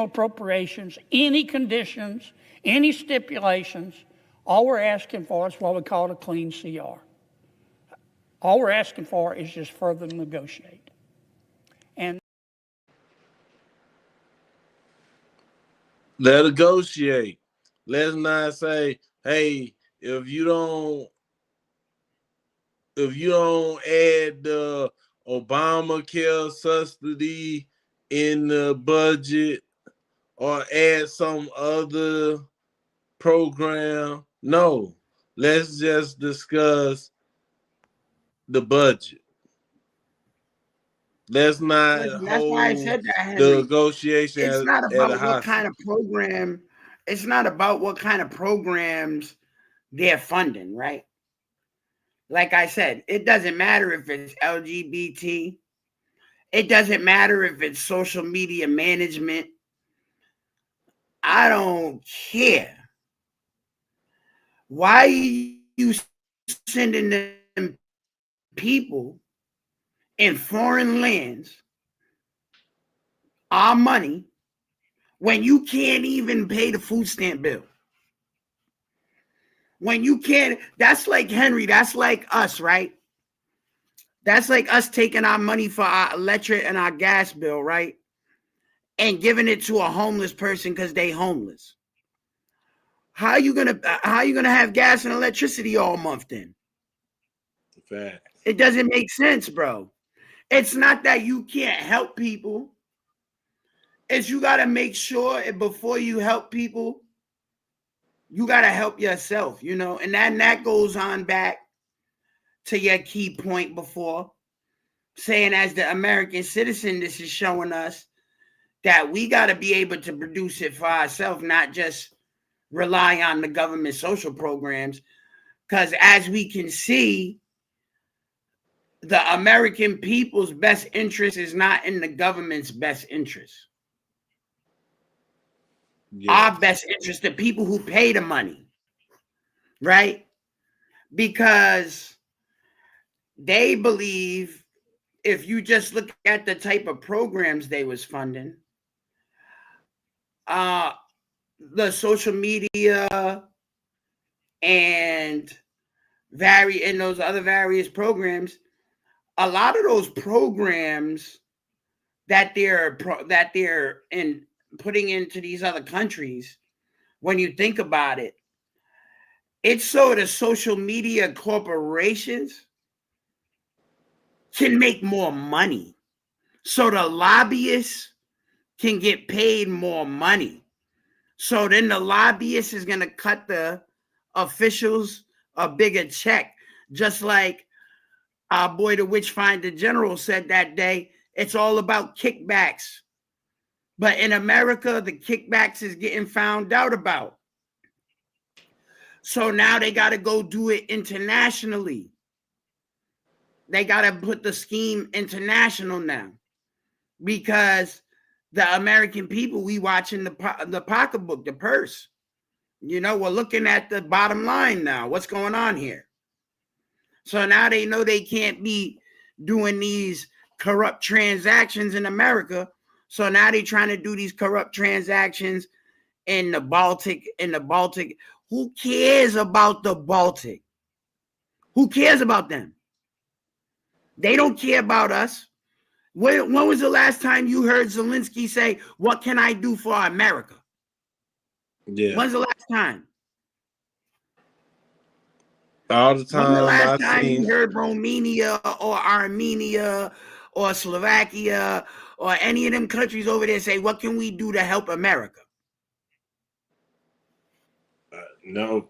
appropriations, any conditions, any stipulations. All we're asking for is what we call a clean CR. All we're asking for is just further negotiate. And let's negotiate. Let's not say, hey, if you don't add the Obamacare subsidy in the budget or add some other program. No, let's just discuss the budget. Let's not Listen, that's why I said that, Henry. the negotiation it's not at about a what hospital. kind of program. It's not about what kind of programs they're funding, right? Like I said, it doesn't matter if it's LGBT. It doesn't matter if it's social media management. I don't care. Why are you sending them people in foreign lands our money when you can't even pay the food stamp bill? When you can't, that's like, Henry, that's like us, right? That's like us taking our money for our electric and our gas bill, right? And giving it to a homeless person because they homeless. How are you gonna have gas and electricity all month then? Fact. It doesn't make sense, bro. It's not that you can't help people. It's you gotta make sure before you help people, you gotta help yourself, you know, and that goes on back to your key point before, saying as the American citizen, this is showing us that we got to be able to produce it for ourselves, not just rely on the government social programs. Because as we can see, the American people's best interest is not in the government's best interest. Yes. Our best interest, the people who pay the money, right? Because they believe if you just look at the type of programs they was funding, the social media and those other various programs, a lot of those programs that they're putting into these other countries, when you think about it, It's so the social media corporations can make more money. So the lobbyists can get paid more money. So then the lobbyist is going to cut the officials a bigger check, just like our boy the Witchfinder General said that day. It's all about kickbacks. But in America, the kickbacks is getting found out about. So now they got to go do it internationally. They got to put the scheme international now, because the American people, we watching the pocketbook, the purse. You know, we're looking at the bottom line now. What's going on here? So now they know they can't be doing these corrupt transactions in America. So now they're trying to do these corrupt transactions in the Baltic. Who cares about the Baltic? Who cares about them? They don't care about us. When was the last time you heard Zelensky say, "What can I do for America"? Yeah. When's the last time? All the time. When's the last time you heard Romania or Armenia or Slovakia or any of them countries over there say, "What can we do to help America"? No.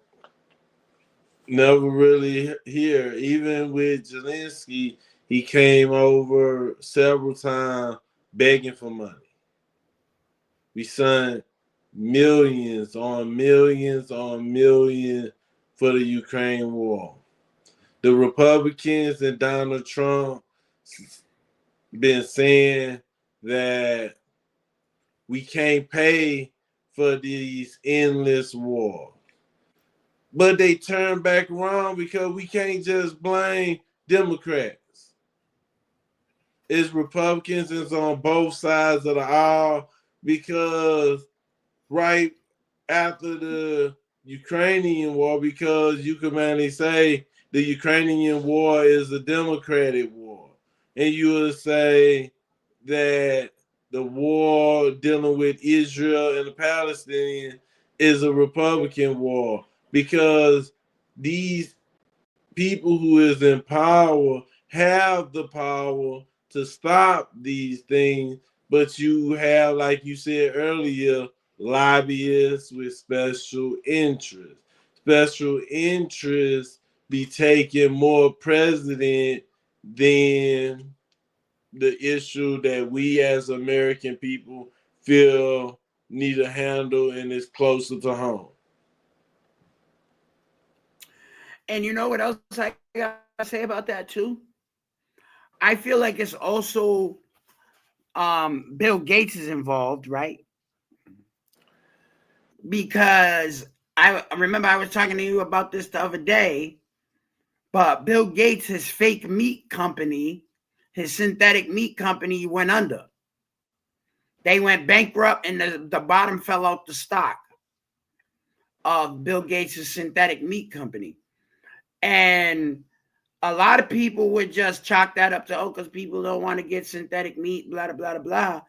Never really here. Even with Zelensky, he came over several times begging for money. We sent millions on millions on millions for the Ukraine war. The Republicans and Donald Trump been saying that we can't pay for these endless wars. But they turn back around because we can't just blame Democrats. It's Republicans, it's on both sides of the aisle, because right after the Ukrainian war, because you can mainly say the Ukrainian war is a Democratic war. And you would say that the war dealing with Israel and the Palestinians is a Republican war, because these people who is in power have the power to stop these things, but you have, like you said earlier, lobbyists with special interests. Special interests be taking more precedent than the issue that we as American people feel need a handle and is closer to home. And you know what else I got to say about that too? I feel like it's also Bill Gates is involved, right? Because I remember I was talking to you about this the other day, but Bill Gates, his fake meat company, his synthetic meat company went under. They went bankrupt and the bottom fell out the stock of Bill Gates' synthetic meat company. And a lot of people would just chalk that up to, because people don't want to get synthetic meat, blah, blah, blah, blah.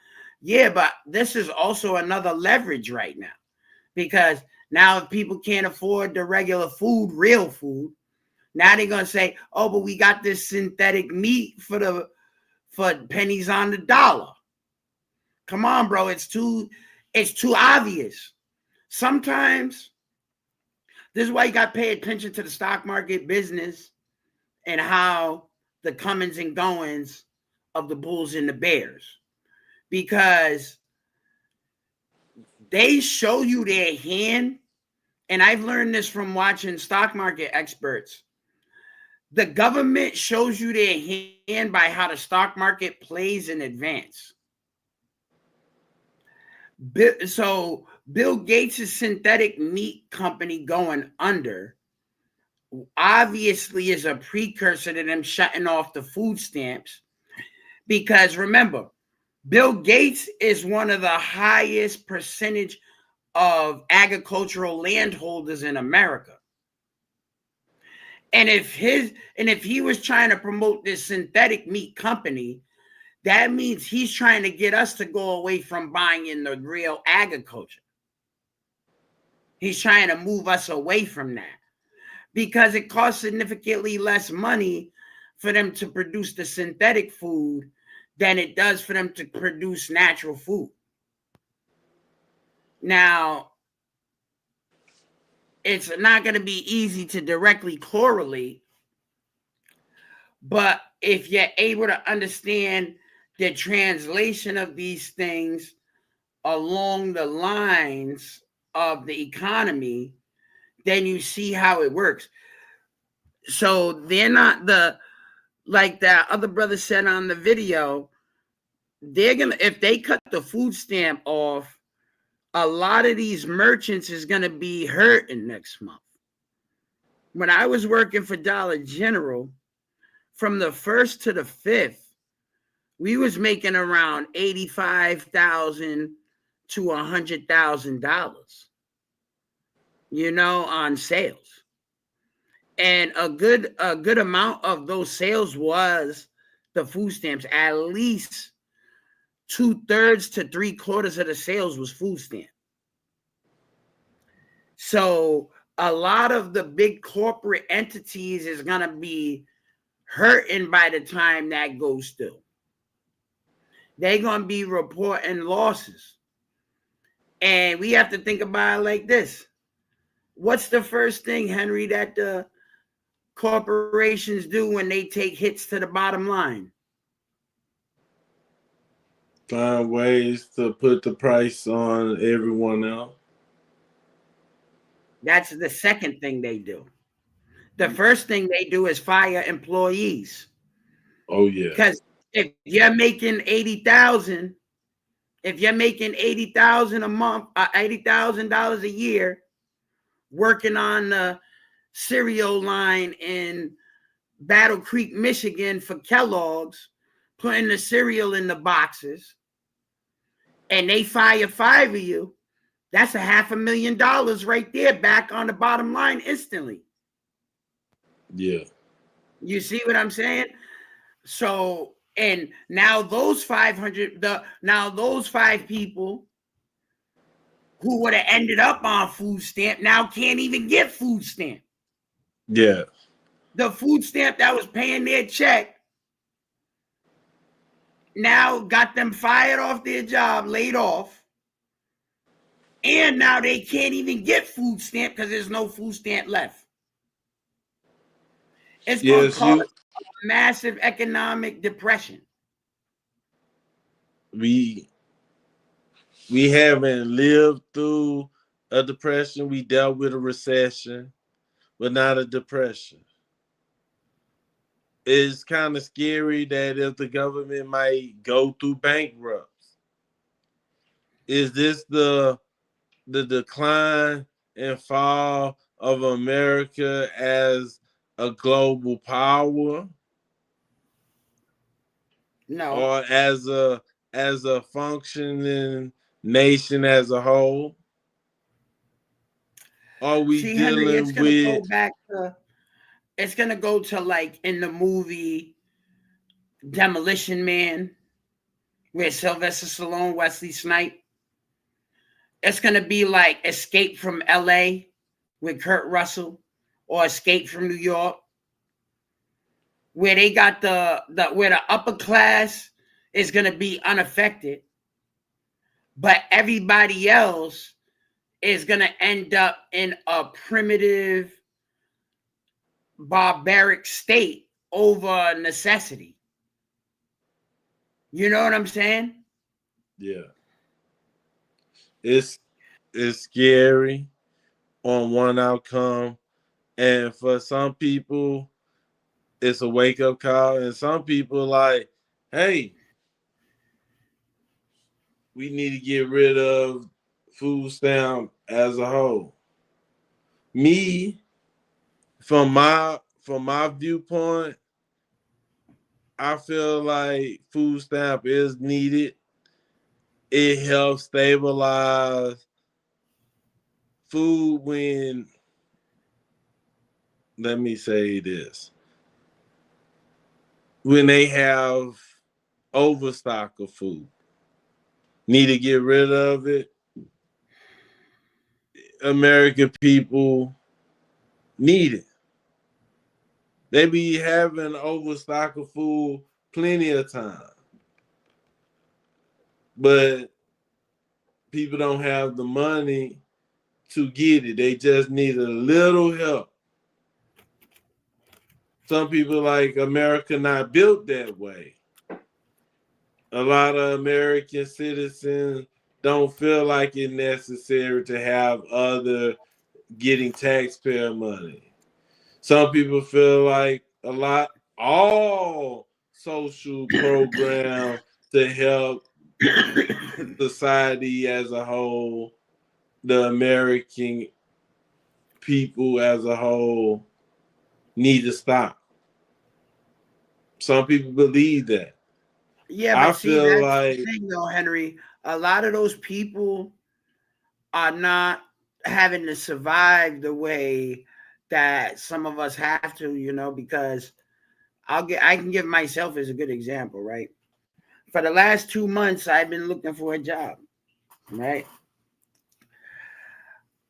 Yeah, but this is also another leverage right now, because now if people can't afford the regular food, real food, now they're going to say, oh, but we got this synthetic meat for pennies on the dollar. Come on, bro. It's too obvious. Sometimes this is why you got to pay attention to the stock market business and how the comings and goings of the bulls and the bears, because they show you their hand. And I've learned this from watching stock market experts. The government shows you their hand by how the stock market plays in advance. So Bill Gates' synthetic meat company going under obviously is a precursor to them shutting off the food stamps, because remember, Bill Gates is one of the highest percentage of agricultural landholders in America. And if he was trying to promote this synthetic meat company, that means he's trying to get us to go away from buying in the real agriculture. He's trying to move us away from that. because it costs significantly less money for them to produce the synthetic food than it does for them to produce natural food. Now, it's not going to be easy to directly correlate, but if you're able to understand the translation of these things along the lines of the economy, then you see how it works. So they're not like that other brother said on the video, they're gonna, if they cut the food stamp off, a lot of these merchants is gonna be hurting next month. When I was working for Dollar General, from the 1st to the 5th, we was making around $85,000 to $100,000, on sales. And a good amount of those sales was the food stamps. At least 2/3 to 3/4 of the sales was food stamp. So a lot of the big corporate entities is going to be hurting by the time that goes through. They're going to be reporting losses. And we have to think about it like this. What's the first thing, Henry, that the corporations do when they take hits to the bottom line? Find ways to put the price on everyone else. That's the second thing they do. The first thing they do is fire employees. Oh, yeah. Because if you're making $80,000, a month, $80,000 a year, working on the cereal line in Battle Creek, Michigan for Kellogg's, putting the cereal in the boxes, and they fire 5 of you, that's $500,000 right there back on the bottom line instantly. Yeah. You see what I'm saying? So, and now those 5 people who would have ended up on food stamp now can't even get food stamp. Yeah. The food stamp that was paying their check now got them fired off their job, laid off. And now they can't even get food stamp because there's no food stamp left. It's going to cause a massive economic depression. We haven't lived through a depression. We dealt with a recession, but not a depression. It's kind of scary that if the government might go through bankruptcy. Is this the decline and fall of America as a global power? No. Or as a functioning nation as a whole? Are we dealing Henry, it's gonna with go back to, it's gonna go to like in the movie Demolition Man, where Sylvester Stallone, Wesley Snipes. It's gonna be like Escape from LA with Kurt Russell, or Escape from New York, where they got where the upper class is gonna be unaffected, but everybody else is gonna end up in a primitive, barbaric state over necessity. You know what I'm saying? Yeah. It's scary on one outcome, and for some people it's a wake-up call, and some people like, hey, we need to get rid of food stamp as a whole. Me, from my viewpoint, I feel like food stamp is needed. It helps stabilize food when, let me say this, when they have overstock of food. Need to get rid of it. American people need it. They be having overstock of food plenty of time. But people don't have the money to get it. They just need a little help. Some people like America not built that way. A lot of American citizens don't feel like it's necessary to have other getting taxpayer money. Some people feel like all social programs to help society as a whole, the American people as a whole, need to stop. Some people believe that. Yeah, but see, that's the thing though, Henry. A lot of those people are not having to survive the way that some of us have to, because I can give myself as a good example, right? For the last 2 months, I've been looking for a job, right?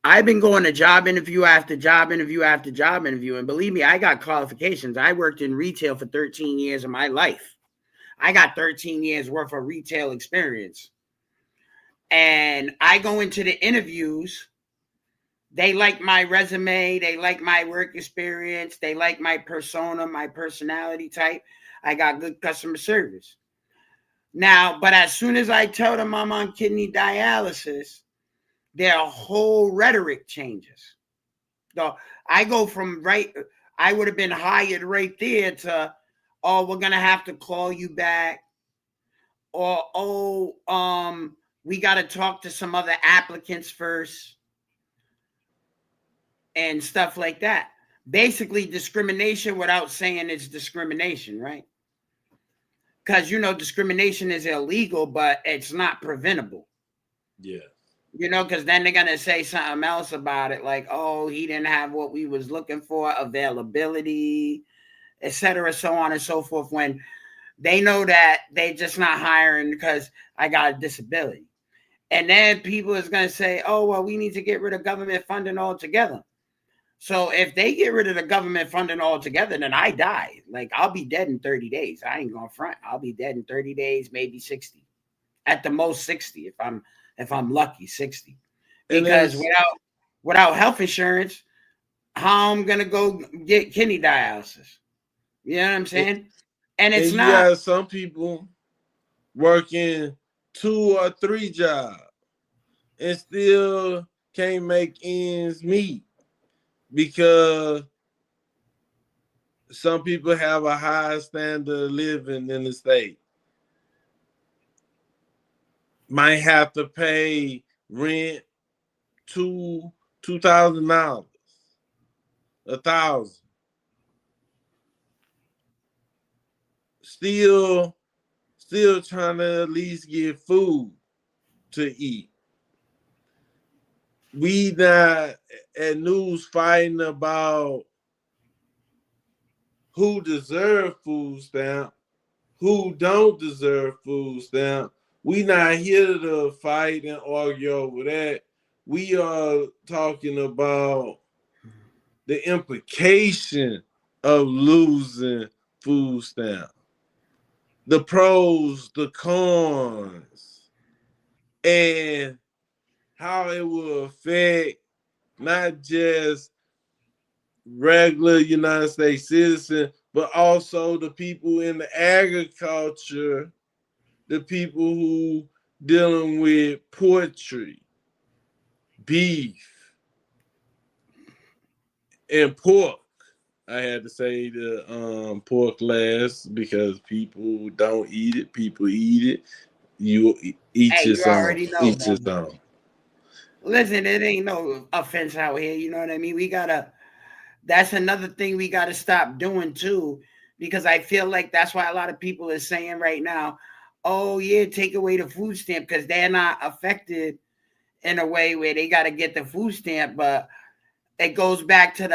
I've been going to job interview after job interview after job interview. And believe me, I got qualifications. I worked in retail for 13 years of my life. I got 13 years worth of retail experience. And I go into the interviews. They like my resume. They like my work experience. They like my persona, my personality type. I got good customer service. Now, but as soon as I tell them I'm on kidney dialysis, their whole rhetoric changes. So I go from I would have been hired right there to, oh, we're going to have to call you back. Or, we got to talk to some other applicants first. And stuff like that. Basically discrimination without saying it's discrimination, right? Because, discrimination is illegal, but it's not preventable. Yeah. Because then they're going to say something else about it, like, oh, he didn't have what we was looking for, availability, etc., so on and so forth, when they know that they just not hiring because I got a disability. And then people is going to say, oh, well, we need to get rid of government funding altogether. So if they get rid of the government funding altogether, then I die. Like, I'll be dead in 30 days. I ain't going front. I'll be dead in 30 days, maybe 60. At the most 60 if I'm lucky, 60. Because without health insurance, how I'm going to go get kidney dialysis? You know what I'm saying? And it's not. You got some people working 2 or 3 jobs and still can't make ends meet. Because some people have a high standard of living in the state. Might have to pay rent $2,000, $1,000. Still trying to at least get food to eat. We not at news fighting about who deserve food stamp, who don't deserve food stamp. We not here to fight and argue over that. We are talking about the implication of losing food stamp, the pros, the cons, and how it will affect not just regular United States citizens, but also the people in the agriculture, the people who dealing with poultry, beef, and pork. I had to say the pork last because people don't eat it. People eat it. You eat your own. Eat your own. Listen, it ain't no offense out here. You know what I mean? That's another thing we got to stop doing too, because I feel like that's why a lot of people are saying right now, oh yeah, take away the food stamp because they're not affected in a way where they got to get the food stamp. But it goes back to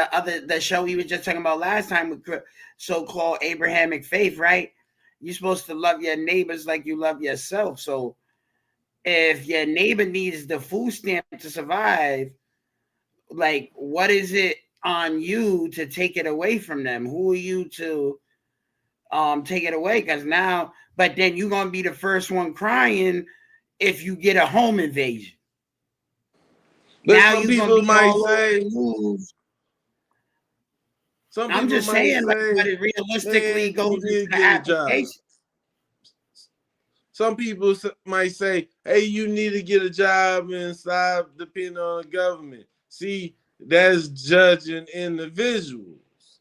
the show we were just talking about last time with so-called Abrahamic faith, right? You're supposed to love your neighbors like you love yourself. So if your neighbor needs the food stamp to survive, like what is it on you to take it away from them? Who are you to take it away? Because now, but then you're gonna be the first one crying if you get a home invasion. But now some you're gonna people be might all over say, the news. some I'm people just might saying, say, but it realistically man, goes you into need to the get a job. application. Some people might say, hey, you need to get a job and stop depending on the government. See, that's judging individuals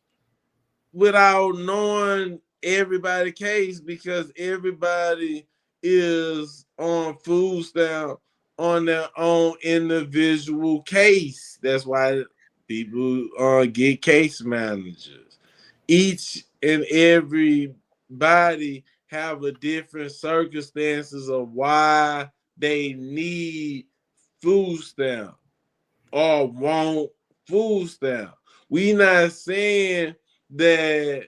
without knowing everybody's case, because everybody is on food stamp on their own individual case. That's why people get case managers. Each and everybody have a different circumstances of why they need food stamp or want food stamp. We not saying that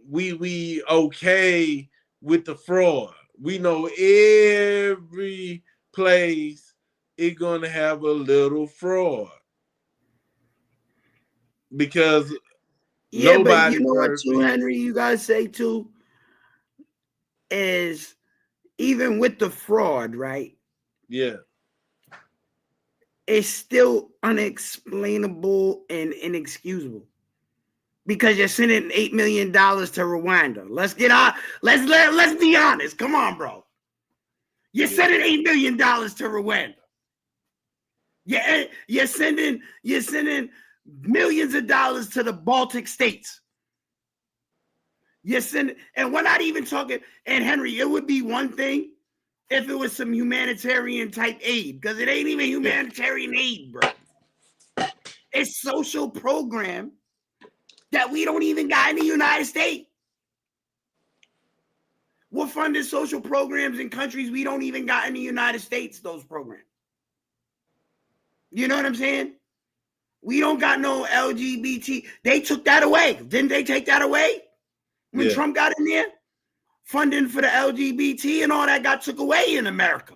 we okay with the fraud. We know every place is gonna have a little fraud because Yeah, but you nobody know what, too, perfect. Henry, you guys say too, is even with the fraud, right? Yeah. It's still unexplainable and inexcusable because you're sending $8 million to Rwanda. Let's be honest. Come on, bro. You're sending $8 million to Rwanda. Yeah, you're sending millions of dollars to the Baltic states. You're sending, and we're not even talking. And Henry, it would be one thing if it was some humanitarian type aid, because it ain't even humanitarian aid, bro. It's social program that we don't even got in the United States. We're funding social programs in countries we don't even got in the United States, those programs. You know what I'm saying? We don't got no LGBT. They took that away. Didn't they take that away? When Trump got in there? Funding for the LGBT and all that got took away in America.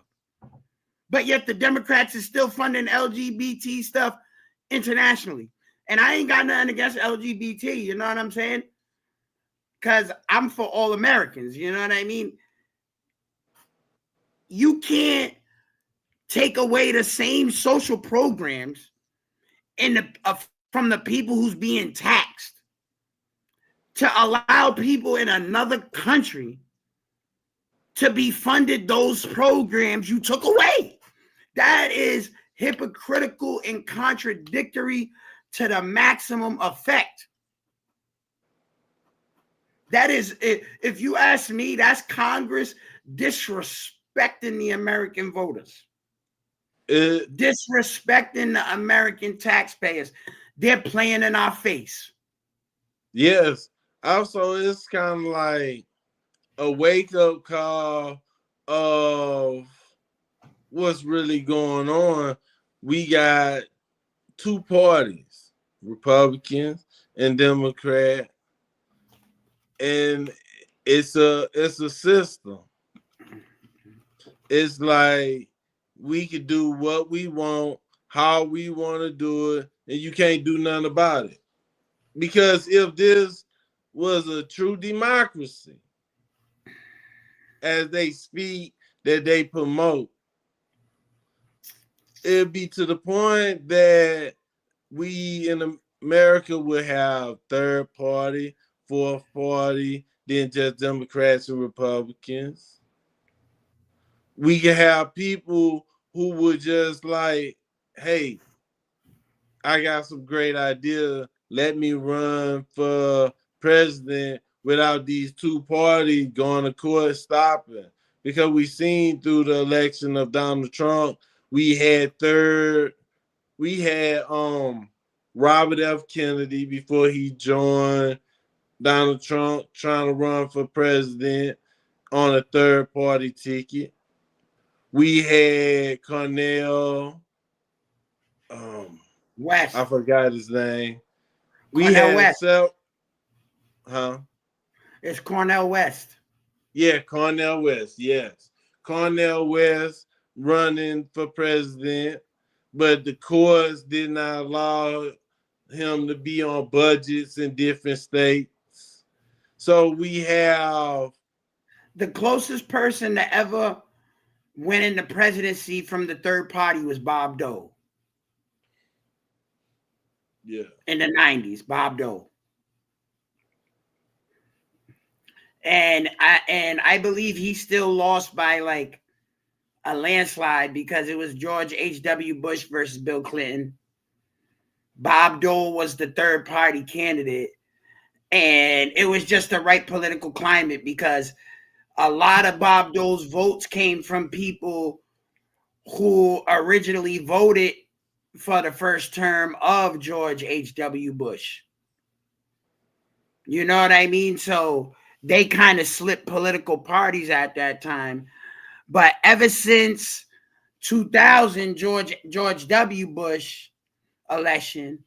But yet the Democrats is still funding LGBT stuff internationally. And I ain't got nothing against LGBT, you know what I'm saying? Because I'm for all Americans, you know what I mean? You can't take away the same social programs from the people who's being taxed to allow people in another country to be funded those programs you took away. That is hypocritical and contradictory to the maximum effect. That is, if you ask me, that's Congress disrespecting the American voters. Disrespecting the American taxpayers. They're playing in our face. Yes. Also, it's kind of like a wake-up call of what's really going on. We got two parties, Republicans and Democrat, and it's a system. It's like we could do what we want, how we want to do it, and you can't do nothing about it. Because if this was a true democracy, as they speak, that they promote, it'd be to the point that we in America would have third party, fourth party, then just Democrats and Republicans. We can have people who would just like, hey, I got some great idea. Let me run for president without these two parties going to court stopping. Because we seen through the election of Donald Trump, we had Robert F. Kennedy before he joined Donald Trump trying to run for president on a third party ticket. We had Cornel West. I forgot his name. Cornel West. It's Cornel West. Yeah, Cornel West. Yes. Cornel West running for president. but the courts did not allow him to be on budgets in different states. So we have the closest person to ever win in the presidency from the third party was Bob Dole. Yeah. In the 90s, Bob Dole. And I believe he still lost by like a landslide because it was George H.W. Bush versus Bill Clinton. Bob Dole was the third party candidate. And it was just the right political climate because a lot of Bob Dole's votes came from people who originally voted for the first term of George H.W. Bush. You know what I mean? So they kind of slipped political parties at that time. But ever since 2000, George W. Bush election,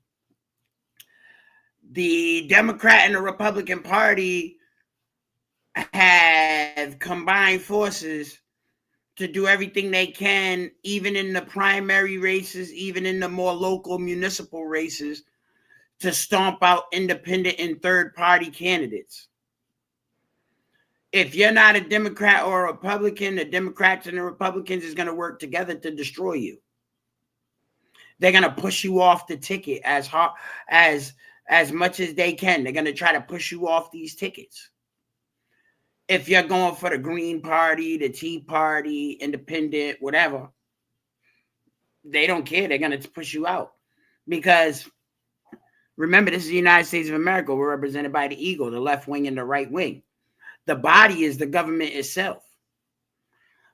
the Democrat and the Republican Party have combined forces to do everything they can, even in the primary races, even in the more local municipal races, to stomp out independent and third-party candidates. If you're not a Democrat or a Republican, the Democrats and the Republicans is going to work together to destroy you. They're going to push you off the ticket as hard as much as they can. They're going to try to push you off these tickets. If you're going for the Green Party, the Tea Party, Independent, whatever, they don't care. They're going to push you out. Because remember, this is the United States of America. We're represented by the eagle, the left wing and the right wing. The body is the government itself.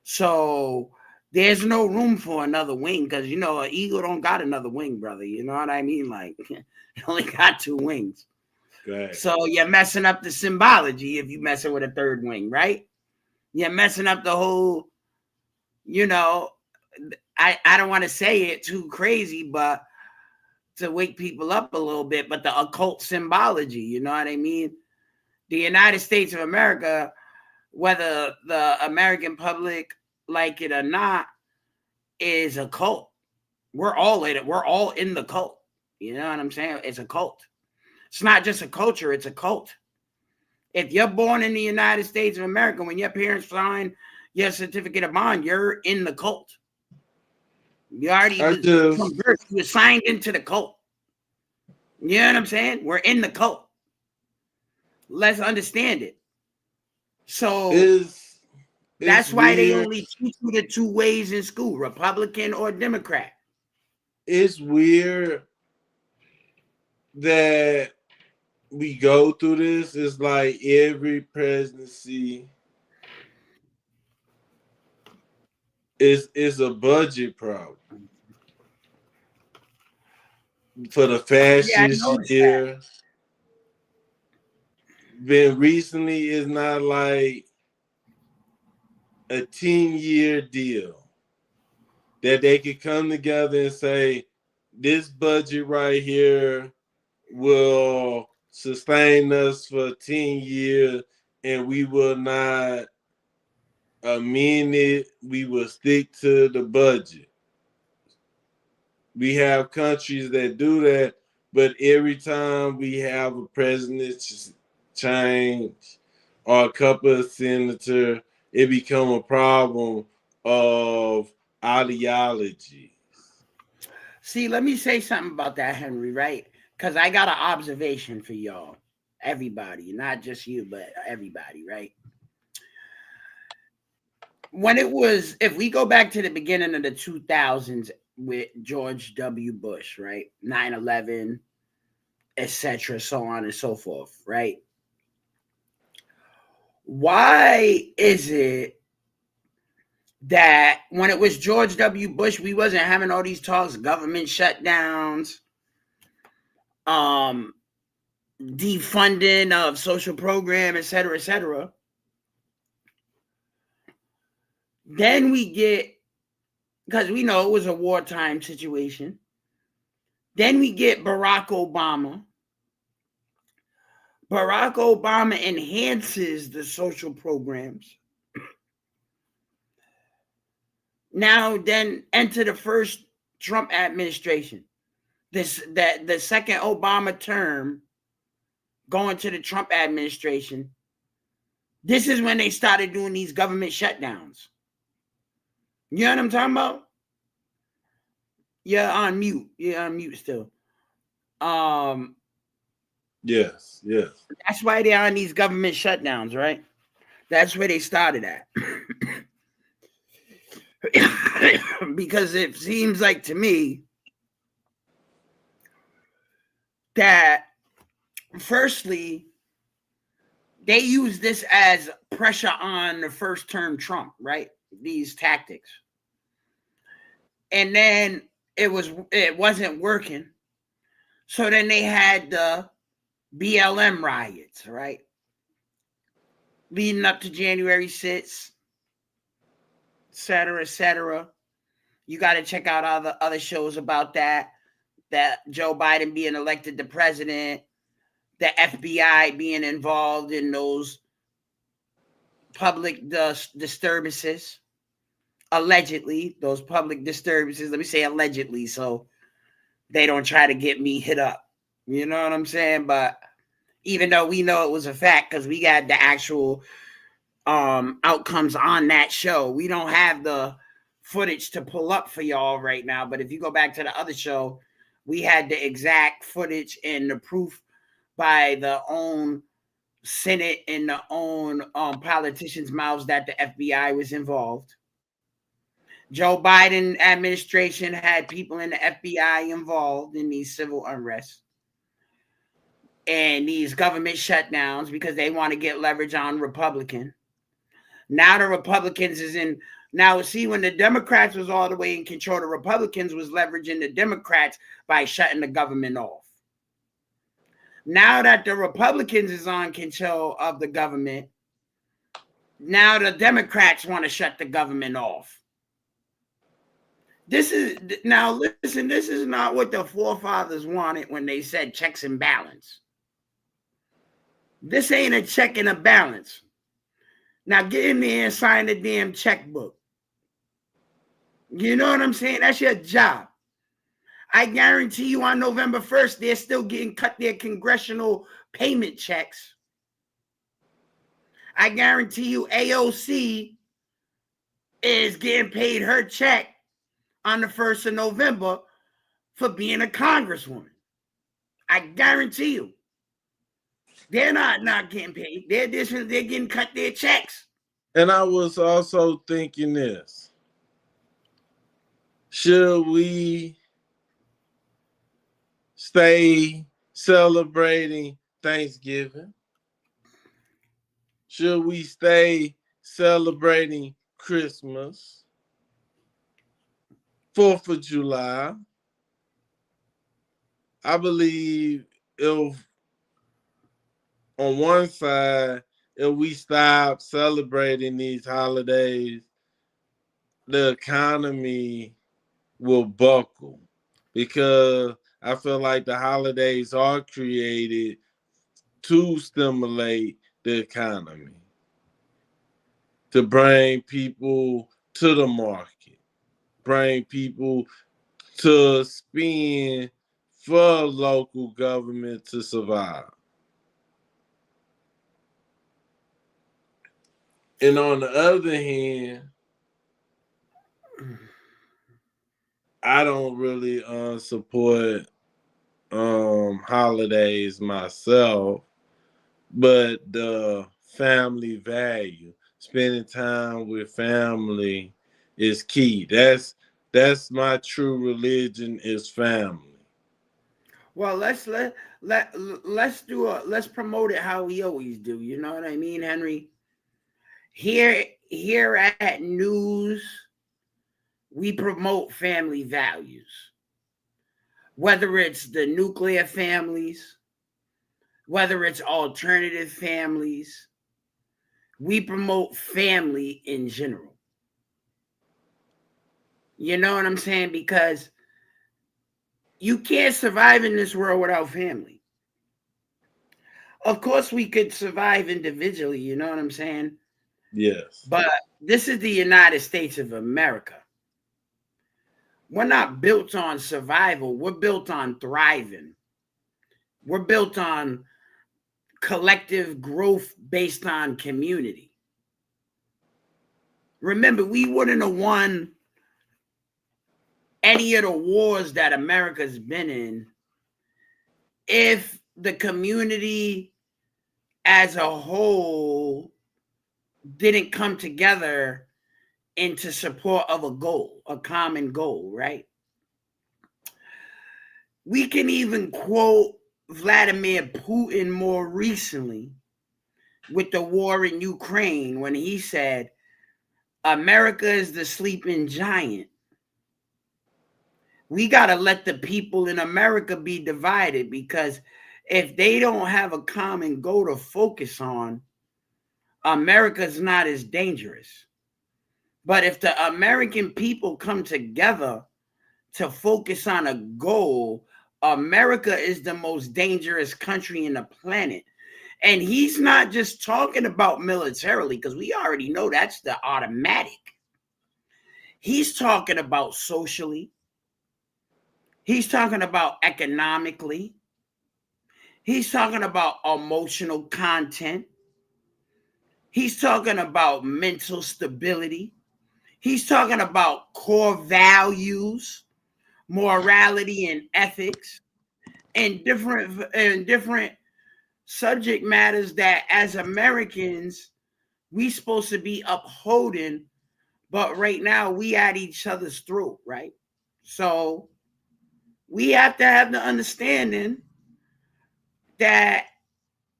So there's no room for another wing because, you know, an eagle don't got another wing, brother. You know what I mean? Like, it only got two wings. Right. So you're messing up the symbology if you messing with a third wing, right? You're messing up the whole, you know, I don't want to say it too crazy, but to wake people up a little bit, but the occult symbology, you know what I mean? The United States of America, whether the American public like it or not, is a cult. We're all in it. We're all in the cult. You know what I'm saying? It's a cult. It's not just a culture, it's a cult. If you're born in the United States of America, when your parents sign your certificate of bond, you're in the cult. You already from birth, you were signed into the cult. You know what I'm saying? We're in the cult. Let's understand it. So that's why they only teach you the two ways in school, Republican or Democrat. It's weird that we go through this. It's like every presidency is a budget problem. For the fascist year, then recently it's not like a 10-year deal that they could come together and say, this budget right here will sustain us for 10 years and we will not amend it. We will stick to the budget. We have countries that do that, but every time we have a president change or a couple of senators, it become a problem of ideology. See, let me say something about that, Henry, right? Because I got an observation for y'all, everybody, not just you, but everybody, right? When it was, if we go back to the beginning of the 2000s with George W. Bush, right? 9/11, etc., so on and so forth, right? Why is it that when it was George W. Bush, we wasn't having all these talks, government shutdowns, defunding of social program, etc., etc.? Then we get, because we know it was a wartime situation. Then we get Barack Obama. Barack Obama enhances the social programs. Now, then enter the first Trump administration. The second Obama term going to the Trump administration, this is when they started doing these government shutdowns. You know what I'm talking about? You're on mute. You're on mute still. Yes. That's why they're on these government shutdowns, right? That's where they started at. Because it seems like to me that firstly, they use this as pressure on the first term Trump, right? These tactics. And then it wasn't working. So then they had the BLM riots, right? Leading up to January 6th, et cetera, et cetera. You got to check out all the other shows about that Joe Biden being elected the president, the FBI being involved in those public disturbances, allegedly, those public disturbances. Let me say allegedly, so they don't try to get me hit up. You know what I'm saying? But even though we know it was a fact because we got the actual outcomes on that show, we don't have the footage to pull up for y'all right now. But if you go back to the other show, we had the exact footage and the proof by the own Senate and the own politicians' mouths that the FBI was involved. Joe Biden administration had people in the FBI involved in these civil unrest and these government shutdowns because they want to get leverage on Republican. Now the Republicans is in. Now, see, when the Democrats was all the way in control, the Republicans was leveraging the Democrats by shutting the government off. Now that the Republicans is on control of the government, now the Democrats want to shut the government off. This is not what the forefathers wanted when they said checks and balance. This ain't a check and a balance. Now get in there and sign the damn checkbook. You know what I'm saying? That's your job. I guarantee you on November 1st, they're still getting cut their congressional payment checks. I guarantee you AOC is getting paid her check on the 1st of November for being a congresswoman. I guarantee you. They're not getting paid. They're getting cut their checks. And I was also thinking this. Should we stay celebrating Thanksgiving? Should we stay celebrating Christmas? 4th of July? I believe if on one side, if we stop celebrating these holidays, the economy will buckle because I feel like the holidays are created to stimulate the economy, to bring people to the market, bring people to spend for local government to survive. And on the other hand, I don't really support holidays myself, but the family value, spending time with family is key. That's my true religion is family. Well, let's promote it how we always do. You know what I mean, Henry? Here at News, we promote family values. Whether it's the nuclear families, whether it's alternative families, we promote family in general. You know what I'm saying? Because you can't survive in this world without family. Of course, we could survive individually, you know what I'm saying? Yes. But this is the United States of America. We're not built on survival. We're built on thriving. We're built on collective growth based on community. Remember, we wouldn't have won any of the wars that America's been in if the community as a whole didn't come together into support of a goal, a common goal, right? We can even quote Vladimir Putin more recently with the war in Ukraine when he said, America is the sleeping giant. We got to let the people in America be divided, because if they don't have a common goal to focus on, America's not as dangerous. But if the American people come together to focus on a goal, America is the most dangerous country in the planet. And he's not just talking about militarily, because we already know that's the automatic. He's talking about socially. He's talking about economically. He's talking about emotional content. He's talking about mental stability. He's talking about core values, morality and ethics, and different subject matters that as Americans we supposed to be upholding, but right now we at each other's throat, right? So we have to have the understanding that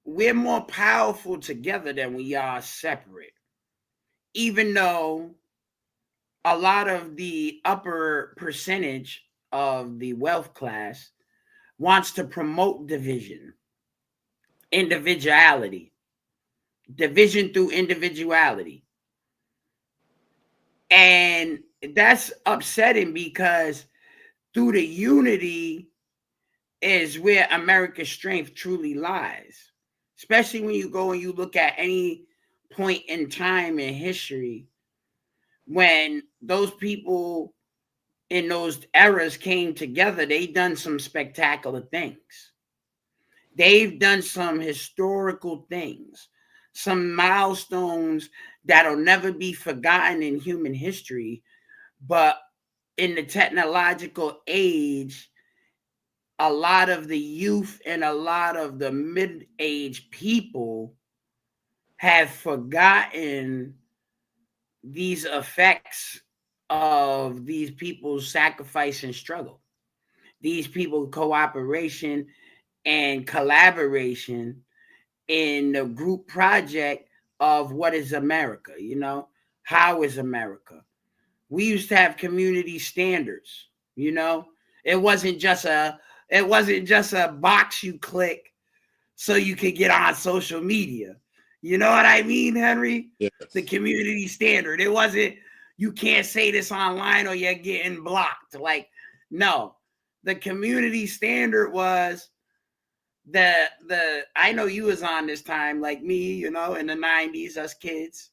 we're more powerful together than we are separate. Even though a lot of the upper percentage of the wealth class wants to promote division, individuality, division through individuality. And that's upsetting, because through the unity is where America's strength truly lies. Especially when you go and you look at any point in time in history when those people in those eras came together, they've done some spectacular things. They've done some historical things, some milestones that'll never be forgotten in human history. But in the technological age, a lot of the youth and a lot of the mid-age people have forgotten these effects of these people's sacrifice and struggle, these people's cooperation and collaboration in the group project of what is America, you know? How is America? We used to have community standards, you know? It wasn't just a box you click so you could get on social media. You know what I mean, Henry? Yes. The community standard. It wasn't, you can't say this online or you're getting blocked. Like, no. The community standard was I know you was on this time, like me, you know, in the 90s, us kids.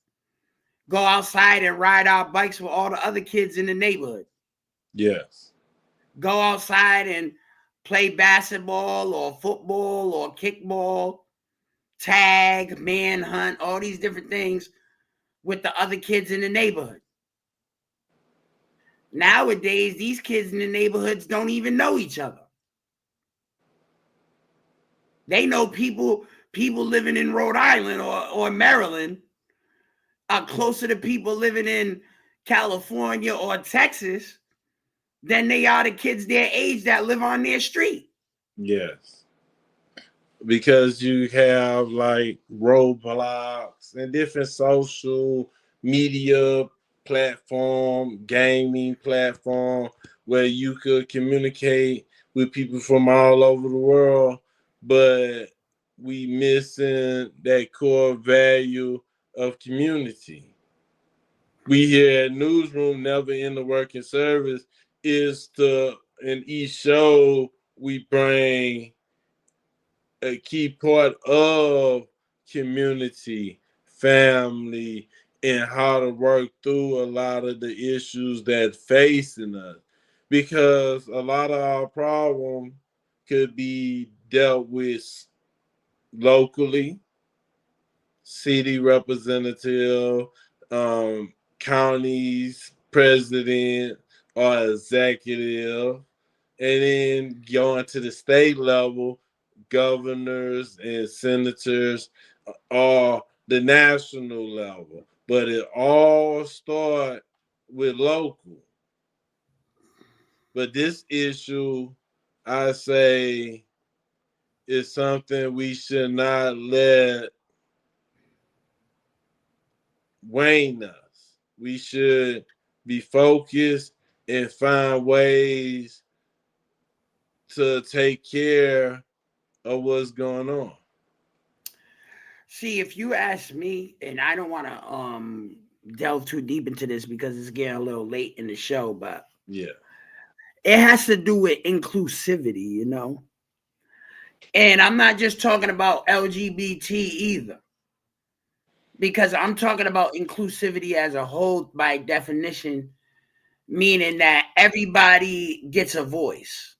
Go outside and ride our bikes with all the other kids in the neighborhood. Yes. Go outside and play basketball or football or kickball, tag, manhunt, all these different things with the other kids in the neighborhood. Nowadays, these kids in the neighborhoods don't even know each other. They know people living in Rhode Island or Maryland are closer to people living in California or Texas than they are the kids their age that live on their street. Yes. Because you have like roadblocks and different social media platform, gaming platform, where you could communicate with people from all over the world, but we missing that core value of community. We here at Newsroom, never in the working service, is to, in each show, we bring a key part of community, family, and how to work through a lot of the issues that facing us. because a lot of our problem could be dealt with locally, city representative, counties, president, or executive, and then going to the state level, governors and senators, or the national level. But it all starts with local. But this issue, I say, is something we should not let wane us. We should be focused and find ways to take care of what's going on. See, if you ask me, and I don't want to delve too deep into this because it's getting a little late in the show, but yeah, it has to do with inclusivity, you know. And I'm not just talking about LGBT either, because I'm talking about inclusivity as a whole by definition, meaning that everybody gets a voice,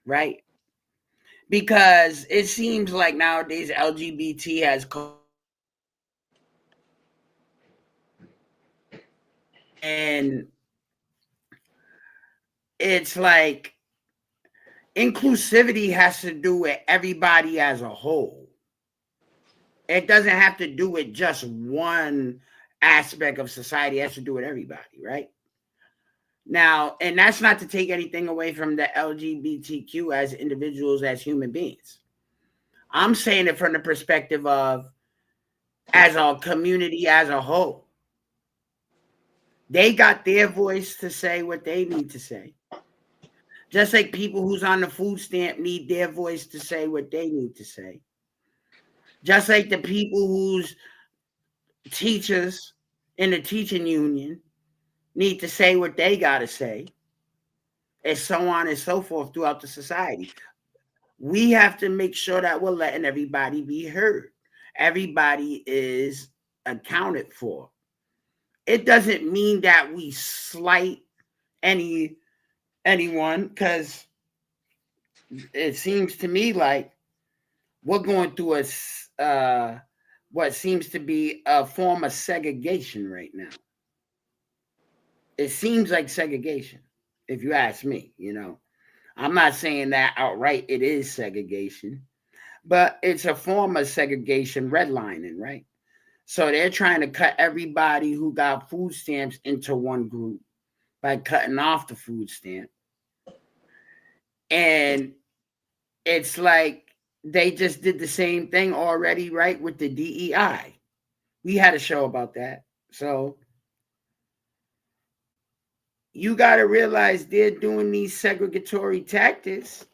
right? Because it seems like nowadays LGBT has and it's like inclusivity has to do with everybody as a whole. It doesn't have to do with just one aspect of society. It has to do with everybody, right? Now, and that's not to take anything away from the LGBTQ as individuals, as human beings. I'm saying it from the perspective of as a community as a whole. They got their voice to say what they need to say. Just like people who's on the food stamp need their voice to say what they need to say. Just like the people who's teachers in the teaching union need to say what they got to say, and so on and so forth throughout the society. We have to make sure that we're letting everybody be heard. Everybody is accounted for. It doesn't mean that we slight anyone, because it seems to me like we're going through a what seems to be a form of segregation right now. It seems like segregation, if you ask me, you know. I'm not saying that outright it is segregation, but it's a form of segregation, redlining, right? So they're trying to cut everybody who got food stamps into one group by cutting off the food stamp. And it's like they just did the same thing already, right, with the DEI. We had a show about that. So you got to realize they're doing these segregatory tactics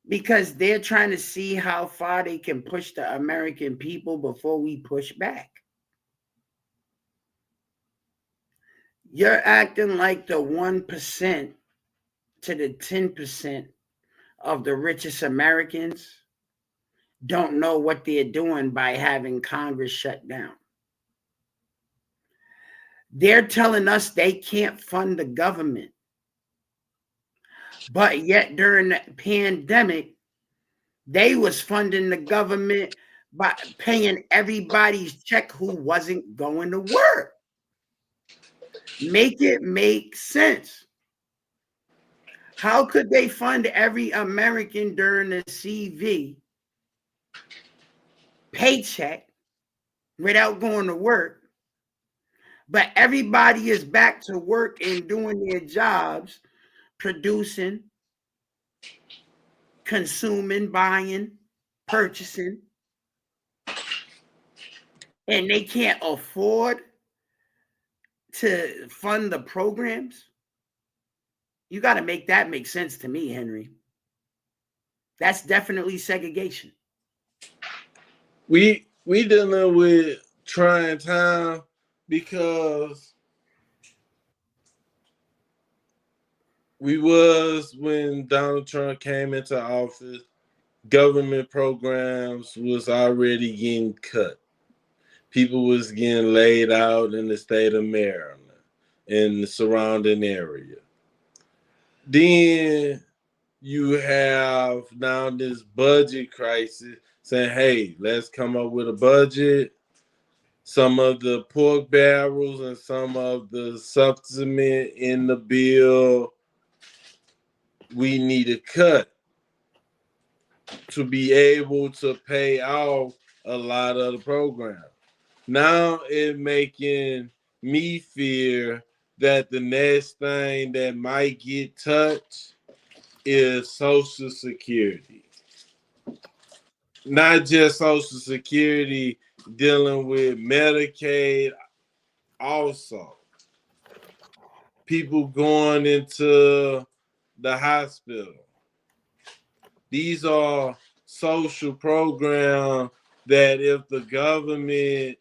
because they're trying to see how far they can push the American people before we push back. You're acting like the 1% to the 10% of the richest Americans don't know what they're doing by having Congress shut down. They're telling us they can't fund the government. But yet during the pandemic, they was funding the government by paying everybody's check who wasn't going to work. Make it make sense. How could they fund every American during the CV paycheck without going to work? But everybody is back to work and doing their jobs, producing, consuming, buying, purchasing, and they can't afford to fund the programs. You got to make that make sense to me, Henry. That's definitely segregation. We dealing with trying time because we was, when Donald Trump came into office, government programs was already getting cut. People was getting laid out in the state of Maryland and the surrounding area. Then you have now this budget crisis saying, hey, let's come up with a budget. Some of the pork barrels and some of the supplement in the bill we need to cut to be able to pay off a lot of the program. Now it making me fear that the next thing that might get touched is Social Security. Not just Social Security, dealing with Medicaid also. People going into the hospital. These are social programs that if the government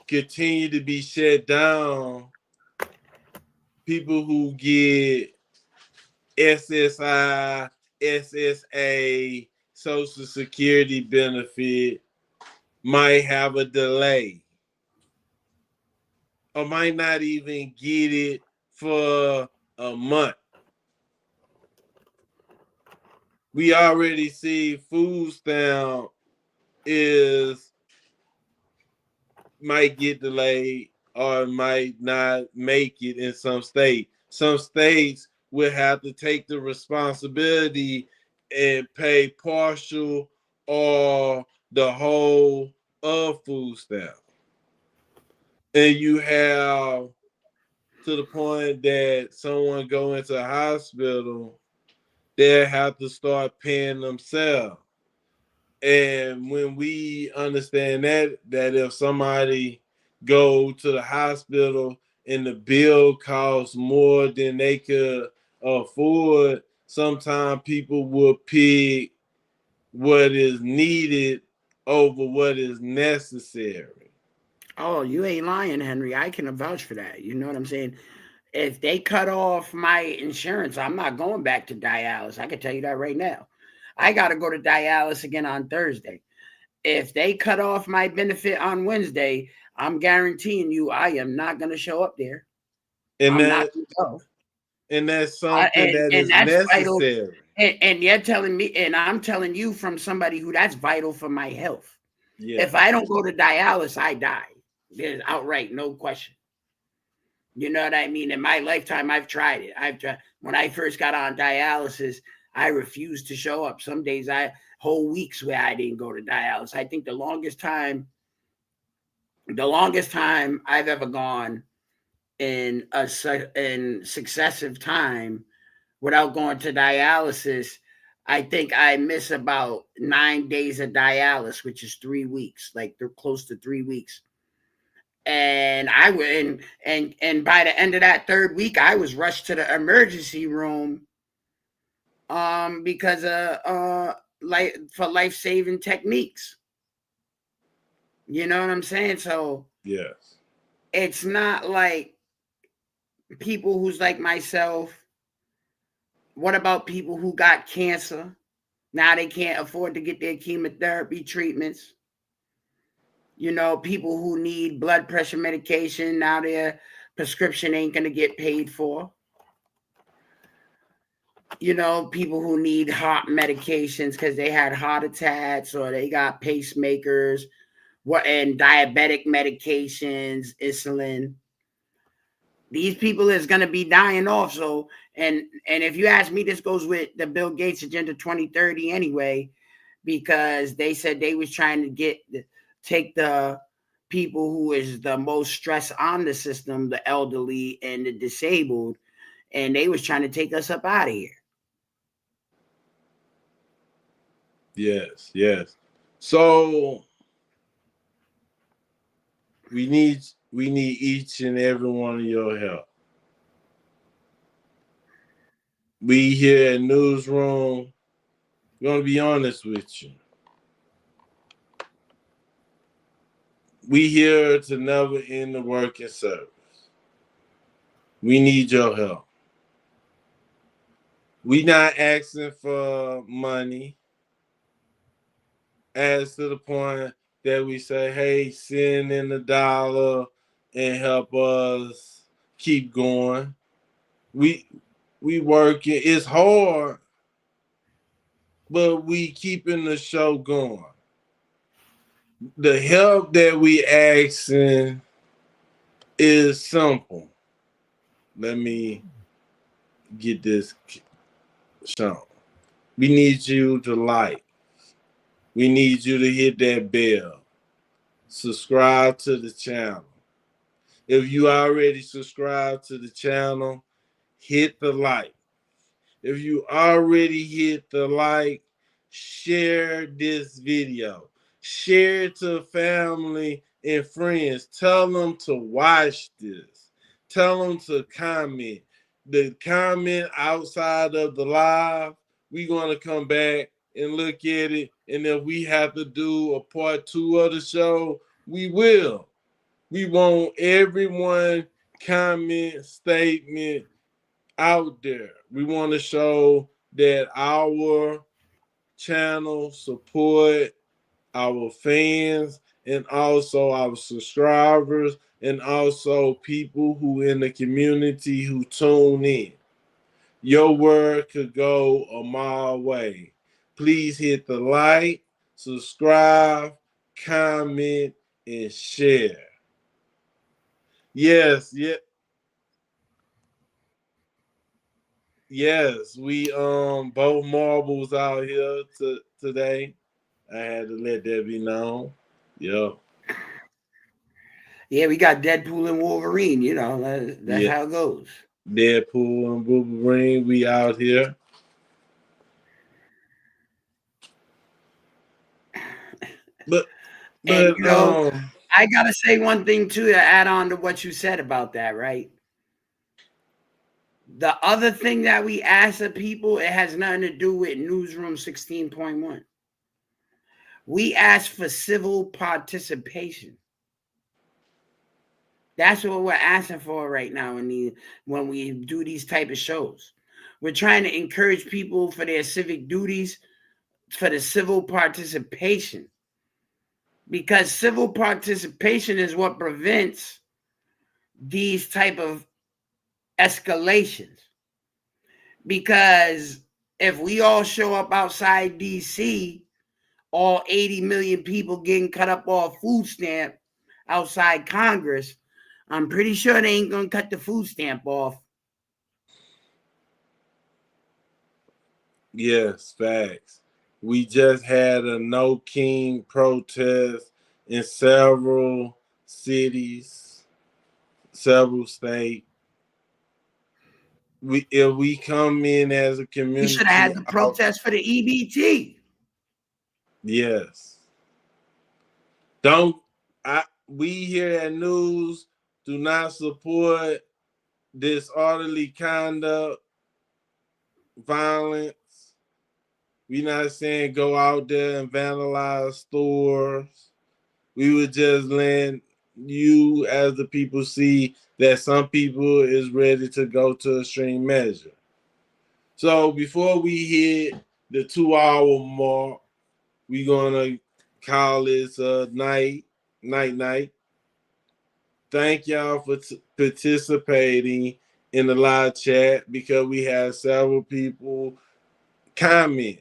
continue to be shut down, people who get SSI, SSA, Social Security benefit might have a delay or might not even get it for a month. We already see food stamp might get delayed or might not make it in some states. Some states will have to take the responsibility and pay partial or the whole of food stamp. And you have to the point that someone go into a hospital, they'll have to start paying themselves. And when we understand that if somebody go to the hospital and the bill costs more than they could afford, sometimes people will pick what is needed over what is necessary. Oh, you ain't lying, Henry. I can vouch for that. You know what I'm saying? If they cut off my insurance, I'm not going back to dialysis. I can tell you that right now. I got to go to dialysis again on Thursday. If they cut off my benefit on Wednesday, I'm guaranteeing you I am not going to show up there. And I'm not going to go. And that's something that is that's necessary. And you're telling me, and I'm telling you from somebody who that's vital for my health. Yeah. If I don't go to dialysis, I die. There's outright, no question. You know what I mean? In my lifetime, I've tried it. When I first got on dialysis, I refused to show up. Some days whole weeks where I didn't go to dialysis. I think the longest time I've ever gone in successive time without going to dialysis, I think I miss about 9 days of dialysis, which is 3 weeks, like they're close to 3 weeks. And I went and by the end of that third week, I was rushed to the emergency room because of for life-saving techniques. You know what I'm saying? So yes, it's not like people who's like myself. What about people who got cancer? Now they can't afford to get their chemotherapy treatments. You know, people who need blood pressure medication, now their prescription ain't going to get paid for. You know, people who need heart medications because they had heart attacks or they got pacemakers, and diabetic medications, insulin. These people is going to be dying off. So, and if you ask me, this goes with the Bill Gates Agenda 2030 anyway, because they said they was trying to take the people who is the most stress on the system, the elderly and the disabled, and they was trying to take us up out of here. Yes. So we need each and every one of your help. We here at Newsroom, we're gonna be honest with you. We here to never end the working service. We need your help. We not asking for money, as to the point that we say, hey, send in $1 and help us keep going. We working. It's hard, but we keeping the show going. The help that we asking is simple. Let me get this shown. We need you to like. We need you to hit that bell. Subscribe to the channel. If you already subscribed to the channel, hit the like. If you already hit the like, share this video. Share it to family and friends. Tell them to watch this. Tell them to comment. The comment outside of the live, we're going to come back and look at it. And if we have to do a part 2 of the show, we will. We want everyone comment, statement out there. We want to show that our channel support our fans and also our subscribers and also people who in the community who tune in. Your word could go a mile way. Please hit the like, subscribe, comment, and share. Yes, yes, we both marbles out here today. I had to let that be known. Yep. Yeah, we got Deadpool and Wolverine. You know, that's how it goes. Deadpool and Wolverine, we out here. But and you know, I gotta say one thing too to add on to what you said about that, right? The other thing that we ask of people, it has nothing to do with Newsroom 16.1. We ask for civil participation. That's what we're asking for right now when we do these type of shows. We're trying to encourage people for their civic duties, for the civil participation. Because civil participation is what prevents these type of escalations. Because if we all show up outside DC, all 80 million people getting cut up off food stamp outside Congress, I'm pretty sure they ain't gonna cut the food stamp off. Yes, facts. We just had a No King protest in several cities, several states. If we come in as a community, We should have had the protest for the EBT. Yes. We here at News do not support disorderly conduct, violence. We're not saying go out there and vandalize stores. We would just let you as the people see that some people is ready to go to extreme measure. So before we hit the 2-hour mark, we're gonna call this night. Thank y'all for participating in the live chat because we had several people comment.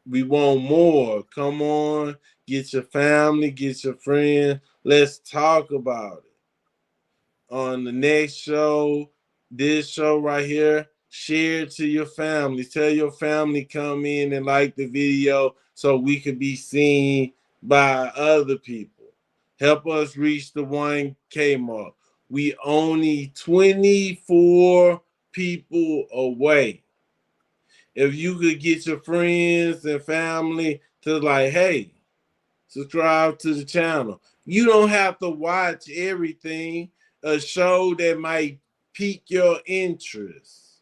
We want more. Come on, get your family, get your friends. Let's talk about it. On the next show, this show right here, share it to your family. Tell your family come in and like the video so we can be seen by other people. Help us reach the 1K mark. We only 24 people away. If you could get your friends and family to like, hey, subscribe to the channel. You don't have to watch everything. A show that might pique your interest.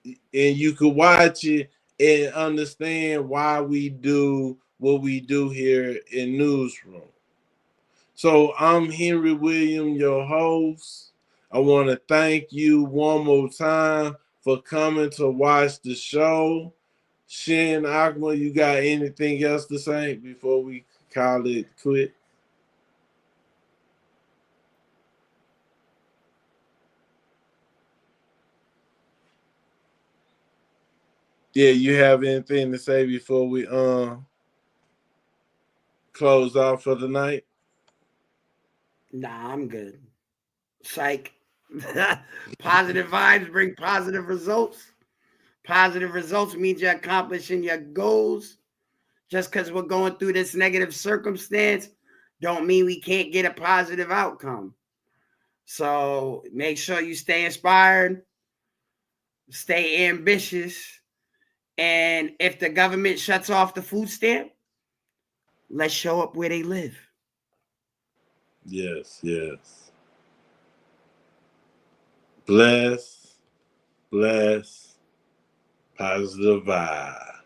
And you could watch it and understand why we do what we do here in Newsroom. So I'm Henry William, your host. I want to thank you one more time for coming to watch the show. Shin Akma, you got anything else to say before we call it quit? Yeah, you have anything to say before we close off for the night? Nah, I'm good. Psych. Positive vibes bring positive results. Positive results means you're accomplishing your goals. Just because we're going through this negative circumstance don't mean we can't get a positive outcome. So make sure you stay inspired, stay ambitious, and if the government shuts off the food stamp, let's show up where they live. Yes, yes. Bless, positive vibe.